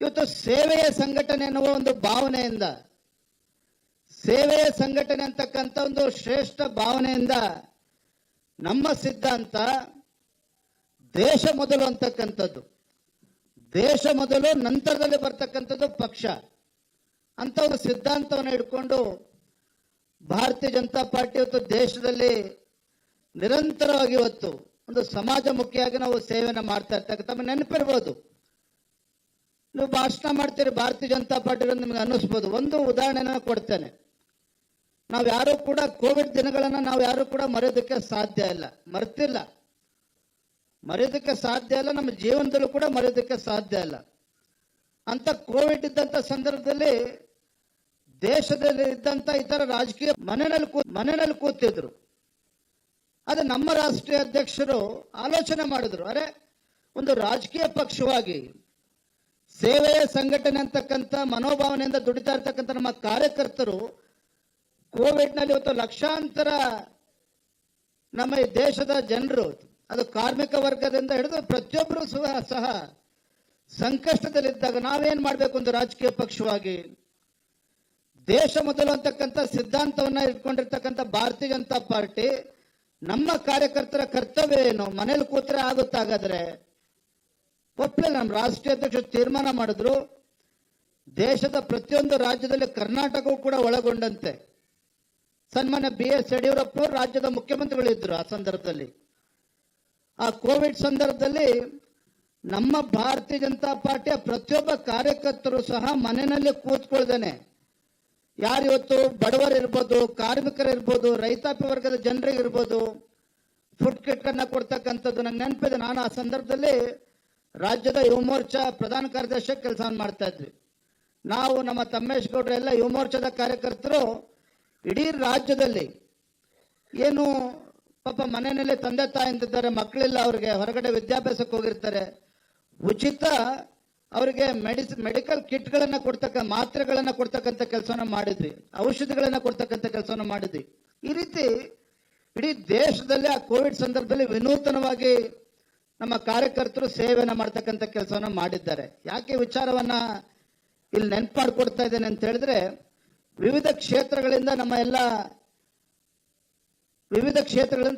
ಇವತ್ತು ಸೇವೆಯ ಸಂಘಟನೆ ಎನ್ನುವ ಒಂದು ಭಾವನೆಯಿಂದ, ಸೇವೆಯ ಸಂಘಟನೆ ಅಂತಕ್ಕಂಥ ಒಂದು ಶ್ರೇಷ್ಠ ಭಾವನೆಯಿಂದ ನಮ್ಮ ಸಿದ್ಧಾಂತ ದೇಶ ಮೊದಲು ಅಂತಕ್ಕಂಥದ್ದು, ದೇಶ ಮೊದಲು ನಂತರದಲ್ಲಿ ಬರ್ತಕ್ಕಂಥದ್ದು ಪಕ್ಷ ಅಂತ ಒಂದು ಸಿದ್ಧಾಂತವನ್ನು ಇಟ್ಕೊಂಡು ಭಾರತೀಯ ಜನತಾ ಪಾರ್ಟಿ ಇವತ್ತು ದೇಶದಲ್ಲಿ ನಿರಂತರವಾಗಿ ಇವತ್ತು ಒಂದು ಸಮಾಜಮುಖಿಯಾಗಿ ನಾವು ಸೇವೆಯನ್ನು ಮಾಡ್ತಾ ಇರ್ತಕ್ಕಂಥ. ತಮ್ಮ ನೆನಪಿರ್ಬೋದು, ನೀವು ಭಾಷಣ ಮಾಡ್ತೀರಿ ಭಾರತೀಯ ಜನತಾ ಪಾರ್ಟಿ ನಿಮಗೆ ಅನ್ನಿಸ್ಬೋದು. ಒಂದು ಉದಾಹರಣೆನ ಕೊಡ್ತೇನೆ. ನಾವು ಯಾರು ಕೂಡ ಕೋವಿಡ್ ದಿನಗಳನ್ನು ನಾವು ಯಾರು ಕೂಡ ಮರೆಯೋದಕ್ಕೆ ಸಾಧ್ಯ ಇಲ್ಲ, ಮರೆಯೋದಕ್ಕೆ ಸಾಧ್ಯ ಇಲ್ಲ, ನಮ್ಮ ಜೀವನದಲ್ಲೂ ಕೂಡ ಮರೆಯೋದಕ್ಕೆ ಸಾಧ್ಯ ಇಲ್ಲ. ಅಂತ ಕೋವಿಡ್ ಇದ್ದಂತ ಸಂದರ್ಭದಲ್ಲಿ ದೇಶದಲ್ಲಿ ಇದ್ದಂತ ಇತರ ರಾಜಕೀಯ ಮನೆಯಲ್ಲಿ ಕೂತಿದ್ರು. ಅದು ನಮ್ಮ ರಾಷ್ಟ್ರೀಯ ಅಧ್ಯಕ್ಷರು ಆಲೋಚನೆ ಮಾಡಿದ್ರು, ಅರೆ ಒಂದು ರಾಜಕೀಯ ಪಕ್ಷವಾಗಿ ಸೇವೆಯ ಸಂಘಟನೆ ಅಂತಕ್ಕಂಥ ಮನೋಭಾವನೆಯಿಂದ ದುಡಿತಾ ಇರ್ತಕ್ಕಂಥ ನಮ್ಮ ಕಾರ್ಯಕರ್ತರು ಕೋವಿಡ್ ನಲ್ಲಿ ಇವತ್ತು ಲಕ್ಷಾಂತರ ನಮ್ಮ ಈ ದೇಶದ ಜನರು, ಅದು ಕಾರ್ಮಿಕ ವರ್ಗದಿಂದ ಹಿಡಿದು ಪ್ರತಿಯೊಬ್ಬರು ಸಹ ಸಂಕಷ್ಟದಲ್ಲಿದ್ದಾಗ ನಾವೇನ್ ಮಾಡಬೇಕು? ಒಂದು ರಾಜಕೀಯ ಪಕ್ಷವಾಗಿ ದೇಶ ಮೊದಲು ಅಂತಕ್ಕಂಥ ಸಿದ್ಧಾಂತವನ್ನ ಇಟ್ಕೊಂಡಿರ್ತಕ್ಕಂಥ ಭಾರತೀಯ ಜನತಾ ಪಾರ್ಟಿ ನಮ್ಮ ಕಾರ್ಯಕರ್ತರ ಕರ್ತವ್ಯ ಏನು? ಮನೇಲಿ ಕೂತ್ರೆ ಆಗುತ್ತಾಗಾದ್ರೆ ಒಪ್ಪಲೆ ನಮ್ಮ ರಾಷ್ಟ್ರೀಯ ಅಧ್ಯಕ್ಷರು ತೀರ್ಮಾನ ಮಾಡಿದ್ರು, ದೇಶದ ಪ್ರತಿಯೊಂದು ರಾಜ್ಯದಲ್ಲಿ ಕರ್ನಾಟಕವೂ ಕೂಡ ಒಳಗೊಂಡಂತೆ. ಸನ್ಮಾನ್ಯ BS ಯಡಿಯೂರಪ್ಪ ರಾಜ್ಯದ ಮುಖ್ಯಮಂತ್ರಿಗಳಿದ್ರು ಆ ಸಂದರ್ಭದಲ್ಲಿ. ಆ ಕೋವಿಡ್ ಸಂದರ್ಭದಲ್ಲಿ ನಮ್ಮ ಭಾರತೀಯ ಜನತಾ ಪಾರ್ಟಿಯ ಪ್ರತಿಯೊಬ್ಬ ಕಾರ್ಯಕರ್ತರು ಸಹ ಮನೆಯಲ್ಲಿ ಕೂತ್ಕೊಳ್ದೇನೆ, ಯಾರಿವತ್ತು ಬಡವರಿರ್ಬೋದು, ಕಾರ್ಮಿಕರಿರ್ಬೋದು, ರೈತಾಪಿ ವರ್ಗದ ಜನರಿಗಿರ್ಬೋದು, ಫುಡ್ ಕಿಟ್ ಅನ್ನ ಕೊಡ್ತಕ್ಕಂಥದ್ದು ನಂಗೆ ನೆನಪಿದೆ. ನಾನು ಆ ಸಂದರ್ಭದಲ್ಲಿ ರಾಜ್ಯದ ಯುವ ಮೋರ್ಚಾ ಪ್ರಧಾನ ಕಾರ್ಯದರ್ಶಿ ಕೆಲಸ ಮಾಡ್ತಾ ಇದ್ವಿ. ನಾವು ನಮ್ಮ ತಮ್ಮೇಶ್ ಗೌಡ್ರ ಎಲ್ಲ ಯುವ ಮೋರ್ಚಾದ ಕಾರ್ಯಕರ್ತರು ಇಡೀ ರಾಜ್ಯದಲ್ಲಿ ಏನು ಪಾಪ ಮನೆಯಲ್ಲಿ ತಂದೆ ತಾಯಿ ಅಂತಿದ್ದಾರೆ, ಮಕ್ಕಳಿಲ್ಲ ಅವ್ರಿಗೆ, ಹೊರಗಡೆ ವಿದ್ಯಾಭ್ಯಾಸಕ್ಕೆ ಹೋಗಿರ್ತಾರೆ. ಉಚಿತ ಅವರಿಗೆ ಮೆಡಿಕಲ್ ಕಿಟ್ಗಳನ್ನ ಮಾತ್ರೆಗಳನ್ನ ಕೊಡ್ತಕ್ಕಂಥ ಕೆಲಸವನ್ನ ಮಾಡಿದ್ವಿ, ಔಷಧಿಗಳನ್ನ ಕೊಡ್ತಕ್ಕಂಥ ಕೆಲಸವನ್ನ ಮಾಡಿದ್ವಿ. ಈ ರೀತಿ ಇಡೀ ದೇಶದಲ್ಲಿ ಆ ಕೋವಿಡ್ ಸಂದರ್ಭದಲ್ಲಿ ವಿನೂತನವಾಗಿ ನಮ್ಮ ಕಾರ್ಯಕರ್ತರು ಸೇವೆಯನ್ನ ಮಾಡ್ತಕ್ಕಂಥ ಕೆಲಸವನ್ನ ಮಾಡಿದ್ದಾರೆ. ಯಾಕೆ ವಿಚಾರವನ್ನ ಇಲ್ಲಿ ನೆನಪು ಮಾಡಿಕೊಡ್ತಾ ಇದ್ದೇನೆ ಅಂತ ಹೇಳಿದ್ರೆ, ವಿವಿಧ ಕ್ಷೇತ್ರಗಳಿಂದ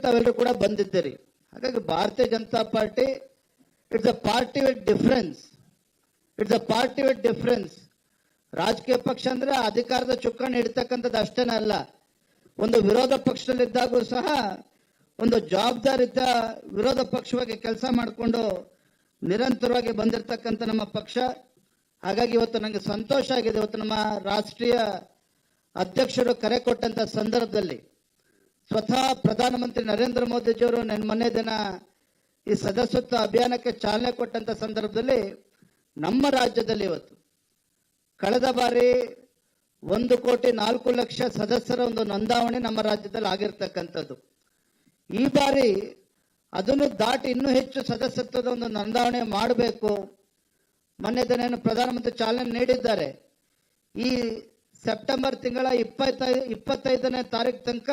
ತಾವೆಲ್ಲರೂ ಕೂಡ ಬಂದಿದ್ದೀರಿ. ಹಾಗಾಗಿ ಭಾರತೀಯ Janata party it's a party with difference. ರಾಜಕೀಯ ಪಕ್ಷ ಅಂದ್ರೆ ಅಧಿಕಾರದ ಚುಕ್ಕಾಣಿ ಹಿಡಿತಕ್ಕಂಥದ್ದು ಅಷ್ಟೇನ ಅಲ್ಲ, ಒಂದು ವಿರೋಧ ಪಕ್ಷದಲ್ಲಿದ್ದಾಗೂ ಸಹ ಒಂದು ಜವಾಬ್ದಾರಿತ ವಿರೋಧ ಪಕ್ಷವಾಗಿ ಕೆಲಸ ಮಾಡಿಕೊಂಡು ನಿರಂತರವಾಗಿ ಬಂದಿರತಕ್ಕಂಥ ನಮ್ಮ ಪಕ್ಷ. ಹಾಗಾಗಿ ಇವತ್ತು ನನಗೆ ಸಂತೋಷ ಆಗಿದೆ. ಇವತ್ತು ನಮ್ಮ ರಾಷ್ಟ್ರೀಯ ಅಧ್ಯಕ್ಷರು ಕರೆ ಕೊಟ್ಟಂತ ಸಂದರ್ಭದಲ್ಲಿ ಸ್ವತಃ ಪ್ರಧಾನಮಂತ್ರಿ ನರೇಂದ್ರ ಮೋದಿಜಿಯವರು ಮೊನ್ನೆ ದಿನ ಈ ಸದಸ್ಯತ್ವ ಅಭಿಯಾನಕ್ಕೆ ಚಾಲನೆ ಕೊಟ್ಟಂತ ಸಂದರ್ಭದಲ್ಲಿ ನಮ್ಮ ರಾಜ್ಯದಲ್ಲಿ ಇವತ್ತು ಕಳೆದ ಬಾರಿ 1,04,00,000 ಸದಸ್ಯರ ಒಂದು ನೋಂದಾವಣಿ ನಮ್ಮ ರಾಜ್ಯದಲ್ಲಿ ಆಗಿರ್ತಕ್ಕಂಥದ್ದು. ಈ ಬಾರಿ ಅದನ್ನು ದಾಟಿ ಇನ್ನೂ ಹೆಚ್ಚು ಸದಸ್ಯತ್ವದ ಒಂದು ನೋಂದಾವಣೆ ಮಾಡಬೇಕು. ಮೊನ್ನೆ ದಿನ ಪ್ರಧಾನಮಂತ್ರಿ ಚಾಲನೆ ನೀಡಿದ್ದಾರೆ. ಈ ಸೆಪ್ಟೆಂಬರ್ ತಿಂಗಳ 25ನೇ ತಾರೀಕು ತನಕ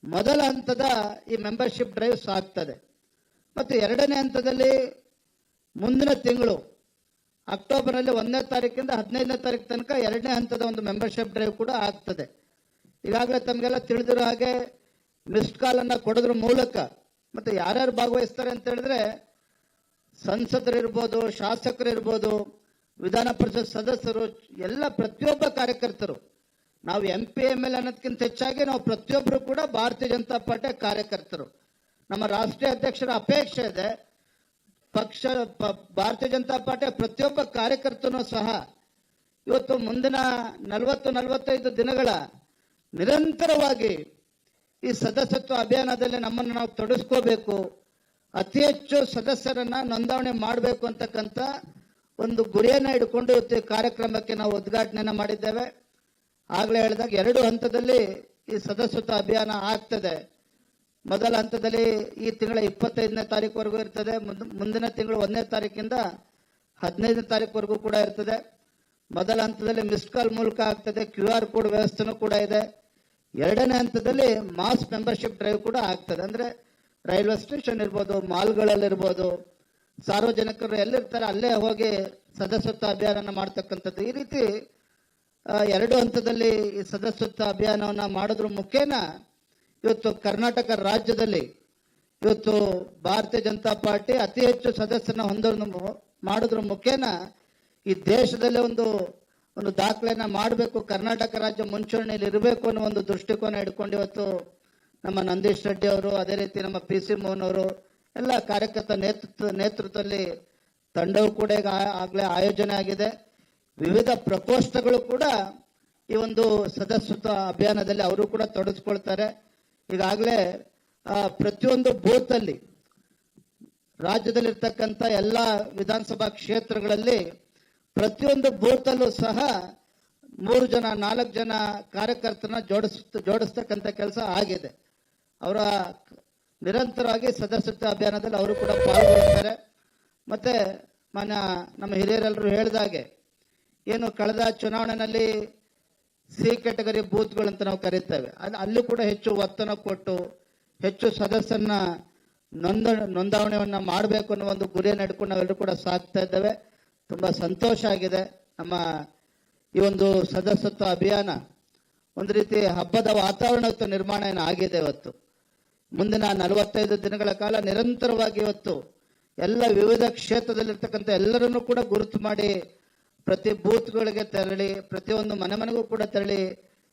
ಮೊದಲ ಹಂತದ ಈ ಮೆಂಬರ್ಶಿಪ್ ಡ್ರೈವ್ಸ್ ಆಗ್ತದೆ. ಮತ್ತು ಎರಡನೇ ಹಂತದಲ್ಲಿ ಮುಂದಿನ ತಿಂಗಳು ಅಕ್ಟೋಬರ್ನಲ್ಲಿ 1ನೇ ತಾರೀಕಿಂದ 15ನೇ ತಾರೀಕು ತನಕ ಎರಡನೇ ಹಂತದ ಒಂದು ಮೆಂಬರ್ಶಿಪ್ ಡ್ರೈವ್ ಕೂಡ ಆಗ್ತದೆ. ಈಗಾಗಲೇ ತಮಗೆಲ್ಲ ತಿಳಿದಿರೋ ಹಾಗೆ ಮಿಸ್ಡ್ ಕಾಲ್ ಅನ್ನ ಕೊಡೋದ್ರ ಮೂಲಕ ಮತ್ತೆ ಯಾರ್ಯಾರು ಭಾಗವಹಿಸ್ತಾರೆ ಅಂತ ಹೇಳಿದ್ರೆ ಸಂಸದರಿರ್ಬೋದು, ಶಾಸಕರಿರ್ಬೋದು, ವಿಧಾನ ಪರಿಷತ್ ಸದಸ್ಯರು, ಎಲ್ಲ ಪ್ರತಿಯೊಬ್ಬ ಕಾರ್ಯಕರ್ತರು, ನಾವು MP ML ಅನ್ನೋದಕ್ಕಿಂತ ಹೆಚ್ಚಾಗಿ ನಾವು ಪ್ರತಿಯೊಬ್ಬರು ಕೂಡ ಭಾರತೀಯ ಜನತಾ ಪಾರ್ಟಿಯ ಕಾರ್ಯಕರ್ತರು. ನಮ್ಮ ರಾಷ್ಟ್ರೀಯ ಅಧ್ಯಕ್ಷರ ಅಪೇಕ್ಷೆ ಇದೆ, ಭಾರತೀಯ ಜನತಾ ಪಾರ್ಟಿಯ ಪ್ರತಿಯೊಬ್ಬ ಕಾರ್ಯಕರ್ತನೂ ಸಹ ಇವತ್ತು ಮುಂದಿನ 40-45 ದಿನಗಳ ನಿರಂತರವಾಗಿ ಈ ಸದಸ್ಯತ್ವ ಅಭಿಯಾನದಲ್ಲಿ ನಮ್ಮನ್ನು ನಾವು ತೊಡಗಿಸ್ಕೋಬೇಕು, ಅತಿ ಹೆಚ್ಚು ಸದಸ್ಯರನ್ನ ನೋಂದಾವಣೆ ಮಾಡಬೇಕು ಅಂತಕ್ಕಂಥ ಒಂದು ಗುರಿಯನ್ನ ಇಟ್ಕೊಂಡು ಇವತ್ತು ಕಾರ್ಯಕ್ರಮಕ್ಕೆ ನಾವು ಉದ್ಘಾಟನೆಯನ್ನ ಮಾಡಿದ್ದೇವೆ. ಆಗಲೇ ಹೇಳಿದಾಗ 2 ಹಂತದಲ್ಲಿ ಈ ಸದಸ್ಯತ್ವ ಅಭಿಯಾನ ಆಗ್ತದೆ. ಮೊದಲ ಹಂತದಲ್ಲಿ ಈ ತಿಂಗಳ 25ನೇ ತಾರೀಕುವರೆಗೂ ಇರ್ತದೆ. ಮುಂದಿನ ತಿಂಗಳು 1ನೇ ತಾರೀಕಿಂದ 15ನೇ ತಾರೀಕುವರೆಗೂ ಕೂಡ ಇರ್ತದೆ. ಮೊದಲ ಹಂತದಲ್ಲಿ ಮಿಸ್ಡ್ ಕಾಲ್ ಮೂಲಕ ಆಗ್ತದೆ, QR ಕೋಡ್ ವ್ಯವಸ್ಥೆನೂ ಕೂಡ ಇದೆ. ಎರಡನೇ ಹಂತದಲ್ಲಿ ಮಾಸ್ ಮೆಂಬರ್ಶಿಪ್ ಡ್ರೈವ್ ಕೂಡ ಆಗ್ತದೆ. ಅಂದ್ರೆ ರೈಲ್ವೆ ಸ್ಟೇಷನ್ ಇರ್ಬೋದು, ಮಾಲ್ಗಳಲ್ಲಿರ್ಬೋದು, ಸಾರ್ವಜನಿಕರು ಎಲ್ಲಿರ್ತಾರೆ ಅಲ್ಲೇ ಹೋಗಿ ಸದಸ್ಯತ್ವ ಅಭಿಯಾನ ಮಾಡ್ತಕ್ಕಂಥದ್ದು. ಈ ರೀತಿ 2 ಹಂತದಲ್ಲಿ ಈ ಸದಸ್ಯತ್ವ ಅಭಿಯಾನವನ್ನ ಮಾಡೋದ್ರ ಮುಖೇನ ಇವತ್ತು ಕರ್ನಾಟಕ ರಾಜ್ಯದಲ್ಲಿ ಇವತ್ತು ಭಾರತೀಯ ಜನತಾ ಪಾರ್ಟಿ ಅತಿ ಹೆಚ್ಚು ಸದಸ್ಯರನ್ನ ಮಾಡೋದ್ರ ಮುಖೇನ ಈ ದೇಶದಲ್ಲಿ ಒಂದು ದಾಖಲೆಯನ್ನ ಮಾಡಬೇಕು, ಕರ್ನಾಟಕ ರಾಜ್ಯ ಮುಂಚೂಣಿಯಲ್ಲಿ ಇರಬೇಕು ಅನ್ನೋ ಒಂದು ದೃಷ್ಟಿಕೋನ ಇಟ್ಕೊಂಡು ಇವತ್ತು ನಮ್ಮ ನಂದೀಶ್ ರೆಡ್ಡಿ ಅವರು, ಅದೇ ರೀತಿ ನಮ್ಮ PC ಮೋಹನ್ ಅವರು, ಎಲ್ಲ ಕಾರ್ಯಕರ್ತ ನೇತೃತ್ವದಲ್ಲಿ ತಂಡವು ಕೂಡ ಆಗಲೇ ಆಯೋಜನೆ ಆಗಿದೆ. ವಿವಿಧ ಪ್ರಕೋಷ್ಠಗಳು ಕೂಡ ಈ ಒಂದು ಸದಸ್ಯತ್ವ ಅಭಿಯಾನದಲ್ಲಿ ಅವರು ಕೂಡ ತೊಡಗಿಸ್ಕೊಳ್ತಾರೆ. ಈಗಾಗಲೇ ಪ್ರತಿಯೊಂದು ಬೂತ್ ಅಲ್ಲಿ ರಾಜ್ಯದಲ್ಲಿರ್ತಕ್ಕಂಥ ಎಲ್ಲ ವಿಧಾನಸಭಾ ಕ್ಷೇತ್ರಗಳಲ್ಲಿ ಪ್ರತಿಯೊಂದು ಬೂತ್ ಅಲ್ಲೂ ಸಹ 3 ಜನ 4 ಜನ ಕಾರ್ಯಕರ್ತರನ್ನ ಜೋಡಿಸ್ತಕ್ಕಂಥ ಕೆಲಸ ಆಗಿದೆ. ಅವರ ನಿರಂತರವಾಗಿ ಸದಸ್ಯತ್ವ ಅಭಿಯಾನದಲ್ಲಿ ಅವರು ಕೂಡ ಪಾಲ್ಗೊಳ್ಳುತ್ತಾರೆ. ಮತ್ತೆ ನಮ್ಮ ಹಿರಿಯರೆಲ್ಲರೂ ಹೇಳಿದಾಗೆ ಏನು ಕಳೆದ ಚುನಾವಣೆಯಲ್ಲಿ C ಕ್ಯಾಟಗರಿ ಬೂತ್ಗಳು ಅಂತ ನಾವು ಕರೀತೇವೆ, ಅಲ್ಲೂ ಕೂಡ ಹೆಚ್ಚು ಒತ್ತನ್ನು ಕೊಟ್ಟು ಹೆಚ್ಚು ಸದಸ್ಯರನ್ನ ನೋಂದಾವಣೆಯನ್ನ ಮಾಡಬೇಕು ಅನ್ನೋ ಒಂದು ಗುರಿಯನ್ನು ಇಟ್ಕೊಂಡು ನಾವೆಲ್ಲರೂ ಕೂಡ ಸಾಗ್ತಾ ಇದ್ದೇವೆ. ತುಂಬಾ ಸಂತೋಷ ಆಗಿದೆ. ನಮ್ಮ ಈ ಒಂದು ಸದಸ್ಯತ್ವ ಅಭಿಯಾನ ಒಂದು ರೀತಿ ಹಬ್ಬದ ವಾತಾವರಣ ನಿರ್ಮಾಣ ಆಗಿದೆ. ಇವತ್ತು ಮುಂದಿನ 45 ದಿನಗಳ ಕಾಲ ನಿರಂತರವಾಗಿ ಇವತ್ತು ಎಲ್ಲ ವಿವಿಧ ಕ್ಷೇತ್ರದಲ್ಲಿರ್ತಕ್ಕಂಥ ಎಲ್ಲರನ್ನೂ ಕೂಡ ಗುರುತು ಮಾಡಿ ಪ್ರತಿ ಬೂತ್ಗಳಿಗೆ ತೆರಳಿ ಪ್ರತಿಯೊಂದು ಮನೆಗೂ ಕೂಡ ತೆರಳಿ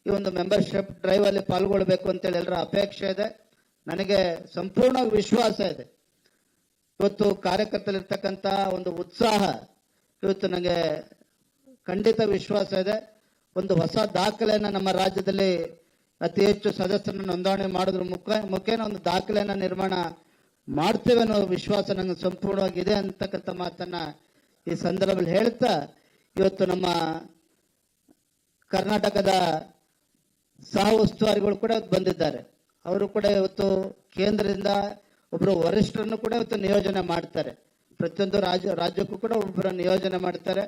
ಈ ಒಂದು ಮೆಂಬರ್ಶಿಪ್ ಡ್ರೈವ್ ಅಲ್ಲಿ ಪಾಲ್ಗೊಳ್ಬೇಕು ಅಂತೇಳಿ ಎಲ್ಲರ ಅಪೇಕ್ಷೆ ಇದೆ. ನನಗೆ ಸಂಪೂರ್ಣ ವಿಶ್ವಾಸ ಇದೆ. ಇವತ್ತು ಕಾರ್ಯಕರ್ತರಿರ್ತಕ್ಕಂಥ ಒಂದು ಉತ್ಸಾಹ ಇವತ್ತು ನನಗೆ ಖಂಡಿತ ವಿಶ್ವಾಸ ಇದೆ. ಒಂದು ಹೊಸ ದಾಖಲೆಯನ್ನ ನಮ್ಮ ರಾಜ್ಯದಲ್ಲಿ ಅತಿ ಹೆಚ್ಚು ಸದಸ್ಯರನ್ನು ನೋಂದಣಿ ಮಾಡೋದ್ರ ಮುಖೇನ ಒಂದು ದಾಖಲೆಯನ್ನ ನಿರ್ಮಾಣ ಮಾಡ್ತೇವೆ ಅನ್ನೋ ವಿಶ್ವಾಸ ನನಗೆ ಸಂಪೂರ್ಣವಾಗಿದೆ ಅಂತಕ್ಕಂಥ ಮಾತನ್ನ ಈ ಸಂದರ್ಭದಲ್ಲಿ ಹೇಳ್ತಾ, ಇವತ್ತು ನಮ್ಮ ಕರ್ನಾಟಕದ ಸಹ ಉಸ್ತುವಾರಿಗಳು ಕೂಡ ಬಂದಿದ್ದಾರೆ. ಅವರು ಕೂಡ ಇವತ್ತು ಕೇಂದ್ರದಿಂದ ಒಬ್ಬರು ವರಿಷ್ಠರನ್ನು ಕೂಡ ಇವತ್ತು ನಿಯೋಜನೆ ಮಾಡ್ತಾರೆ. ಪ್ರತಿಯೊಂದು ರಾಜ್ಯಕ್ಕೂ ಕೂಡ ಒಬ್ಬರ ನಿಯೋಜನೆ ಮಾಡ್ತಾರೆ.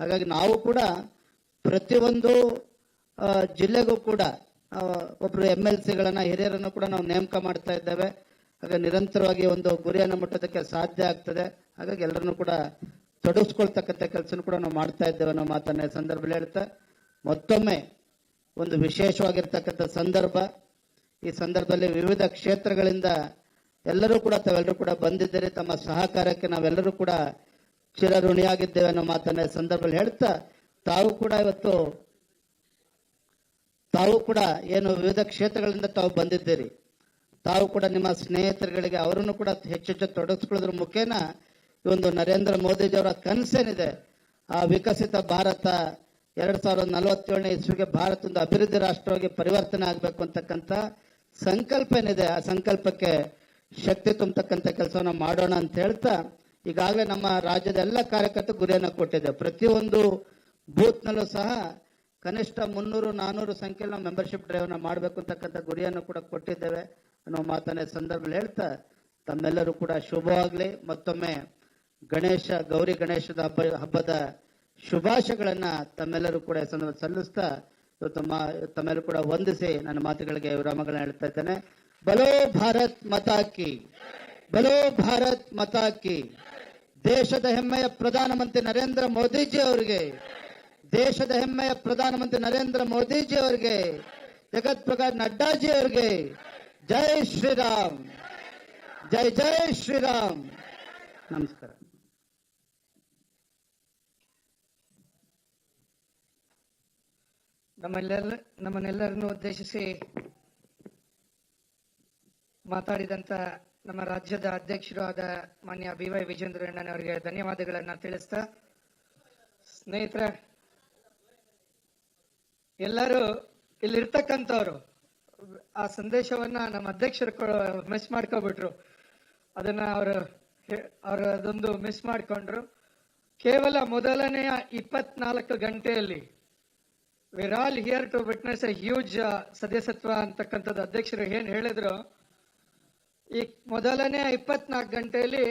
ಹಾಗಾಗಿ ನಾವು ಕೂಡ ಪ್ರತಿಯೊಂದು ಜಿಲ್ಲೆಗೂ ಕೂಡ ಒಬ್ಬರು MLCಗಳನ್ನ ಹಿರಿಯರನ್ನು ಕೂಡ ನಾವು ನೇಮಕ ಮಾಡ್ತಾ ಇದ್ದೇವೆ. ಹಾಗಾಗಿ ನಿರಂತರವಾಗಿ ಒಂದು ಗುರಿಯನ್ನು ಮುಟ್ಟೋದಕ್ಕೆ ಸಾಧ್ಯ ಆಗ್ತದೆ. ಹಾಗಾಗಿ ಎಲ್ಲರನ್ನು ಕೂಡ ತೊಡಗಿಸ್ಕೊಳ್ತಕ್ಕಂಥ ಕೆಲಸ ಕೂಡ ನಾವು ಮಾಡ್ತಾ ಇದ್ದೇವೆ ಅನ್ನೋ ಮಾತನ್ನ ಸಂದರ್ಭದಲ್ಲಿ ಹೇಳ್ತಾ, ಮತ್ತೊಮ್ಮೆ ಒಂದು ವಿಶೇಷವಾಗಿರ್ತಕ್ಕಂಥ ಸಂದರ್ಭ. ಈ ಸಂದರ್ಭದಲ್ಲಿ ವಿವಿಧ ಕ್ಷೇತ್ರಗಳಿಂದ ತಾವೆಲ್ಲರೂ ಕೂಡ ಬಂದಿದ್ದೀರಿ. ತಮ್ಮ ಸಹಕಾರಕ್ಕೆ ನಾವೆಲ್ಲರೂ ಕೂಡ ಚಿರಋಣಿಯಾಗಿದ್ದೇವೆ ಅನ್ನೋ ಮಾತನ್ನ ಸಂದರ್ಭದಲ್ಲಿ ಹೇಳ್ತಾ, ತಾವು ಕೂಡ ಏನು ವಿವಿಧ ಕ್ಷೇತ್ರಗಳಿಂದ ತಾವು ಬಂದಿದ್ದೀರಿ, ತಾವು ಕೂಡ ನಿಮ್ಮ ಸ್ನೇಹಿತರುಗಳಿಗೆ ಅವರನ್ನು ಕೂಡ ಹೆಚ್ಚೆಚ್ಚು ತೊಡಗಿಸ್ಕೊಳ್ಳೋದ್ರ ಮುಖೇನ ಈ ಒಂದು ನರೇಂದ್ರ ಮೋದಿಜಿಯವರ ಕನಸೇನಿದೆ, ಆ ವಿಕಸಿತ ಭಾರತ 2047ನೇ ಇಸ್ವಿಗೆ ಭಾರತ ಒಂದು ಅಭಿವೃದ್ಧಿ ರಾಷ್ಟ್ರವಾಗಿ ಪರಿವರ್ತನೆ ಆಗಬೇಕು ಅಂತಕ್ಕಂಥ ಸಂಕಲ್ಪ ಏನಿದೆ, ಆ ಸಂಕಲ್ಪಕ್ಕೆ ಶಕ್ತಿ ತುಂಬತಕ್ಕಂಥ ಕೆಲಸವನ್ನು ಮಾಡೋಣ ಅಂತ ಹೇಳ್ತಾ, ಈಗಾಗಲೇ ನಮ್ಮ ರಾಜ್ಯದ ಎಲ್ಲ ಕಾರ್ಯಕರ್ತರು ಗುರಿಯನ್ನು ಕೊಟ್ಟಿದೆ. ಪ್ರತಿಯೊಂದು ಬೂತ್ನಲ್ಲೂ ಸಹ ಕನಿಷ್ಠ 300-400 ಸಂಖ್ಯೆಯಲ್ಲಿ ಮೆಂಬರ್ಶಿಪ್ ಡ್ರೈವ್ನ ಮಾಡಬೇಕು ಅಂತಕ್ಕಂಥ ಗುರಿಯನ್ನು ಕೂಡ ಕೊಟ್ಟಿದ್ದೇವೆ ಅನ್ನೋ ಮಾತನ್ನ ಸಂದರ್ಭದಲ್ಲಿ ಹೇಳ್ತಾ, ತಮ್ಮೆಲ್ಲರೂ ಕೂಡ ಶುಭವಾಗಲಿ. ಮತ್ತೊಮ್ಮೆ ಗೌರಿ ಗಣೇಶದ ಹಬ್ಬದ ಶುಭಾಶಯಗಳನ್ನ ತಮ್ಮೆಲ್ಲರೂ ಕೂಡ ಸಲ್ಲಿಸ್ತಾ ತಮ್ಮೆಲ್ಲರೂ ಕೂಡ ವಂದಿಸಿ ನನ್ನ ಮಾತುಗಳಿಗೆ ವಿರಾಮಗಳನ್ನ ಹೇಳ್ತಾ ಇದ್ದೇನೆ. ಬಲೋ ಭಾರತ್ ಮಾತಾ ಕಿ, ಬಲೋ ಭಾರತ್ ಮಾತಾ ಕಿ. ದೇಶದ ಹೆಮ್ಮೆಯ ಪ್ರಧಾನಮಂತ್ರಿ ನರೇಂದ್ರ ಮೋದಿಜಿ ಅವರಿಗೆ, ದೇಶದ ಹೆಮ್ಮೆಯ ಪ್ರಧಾನಮಂತ್ರಿ ನರೇಂದ್ರ ಮೋದಿಜಿ ಅವರಿಗೆ, ಜಗತ್ ಪ್ರಕಾಶ್ ನಡ್ಡಾಜಿ ಅವರಿಗೆ ಜೈ ಶ್ರೀರಾಮ್, ಜೈ ಜೈ ಶ್ರೀರಾಮ್. ನಮಸ್ಕಾರ. ನಮ್ಮನ್ನೆಲ್ಲರನ್ನು ಉದ್ದೇಶಿಸಿ ಮಾತಾಡಿದಂತ ನಮ್ಮ ರಾಜ್ಯದ ಅಧ್ಯಕ್ಷರು ಆದ ಮಾನ್ಯ BY ವಿಜೇಂದ್ರಣ್ಣನವರಿಗೆ ಧನ್ಯವಾದಗಳನ್ನ ತಿಳಿಸ್ತಾ, ಸ್ನೇಹಿತರ ಎಲ್ಲರೂ ಇಲ್ಲಿರ್ತಕ್ಕಂಥವ್ರು ಆ ಸಂದೇಶವನ್ನ ನಮ್ಮ ಅಧ್ಯಕ್ಷರು ಮಿಸ್ ಮಾಡ್ಕೊಬಿಟ್ರು. ಅದನ್ನ ಅವರು ಅದೊಂದು ಮಿಸ್ ಮಾಡ್ಕೊಂಡ್ರು. ಕೇವಲ ಮೊದಲನೆಯ 24 ಗಂಟೆಯಲ್ಲಿ we're all here to witness a huge ಸದಸ್ಯತ್ವ ಅಂತಕ್ಕಂಥದ್ದು ಅಧ್ಯಕ್ಷರು ಏನ್ ಹೇಳಿದ್ರು. ಈ ಮೊದಲನೇ 24 ಗಂಟೆಯಲ್ಲಿ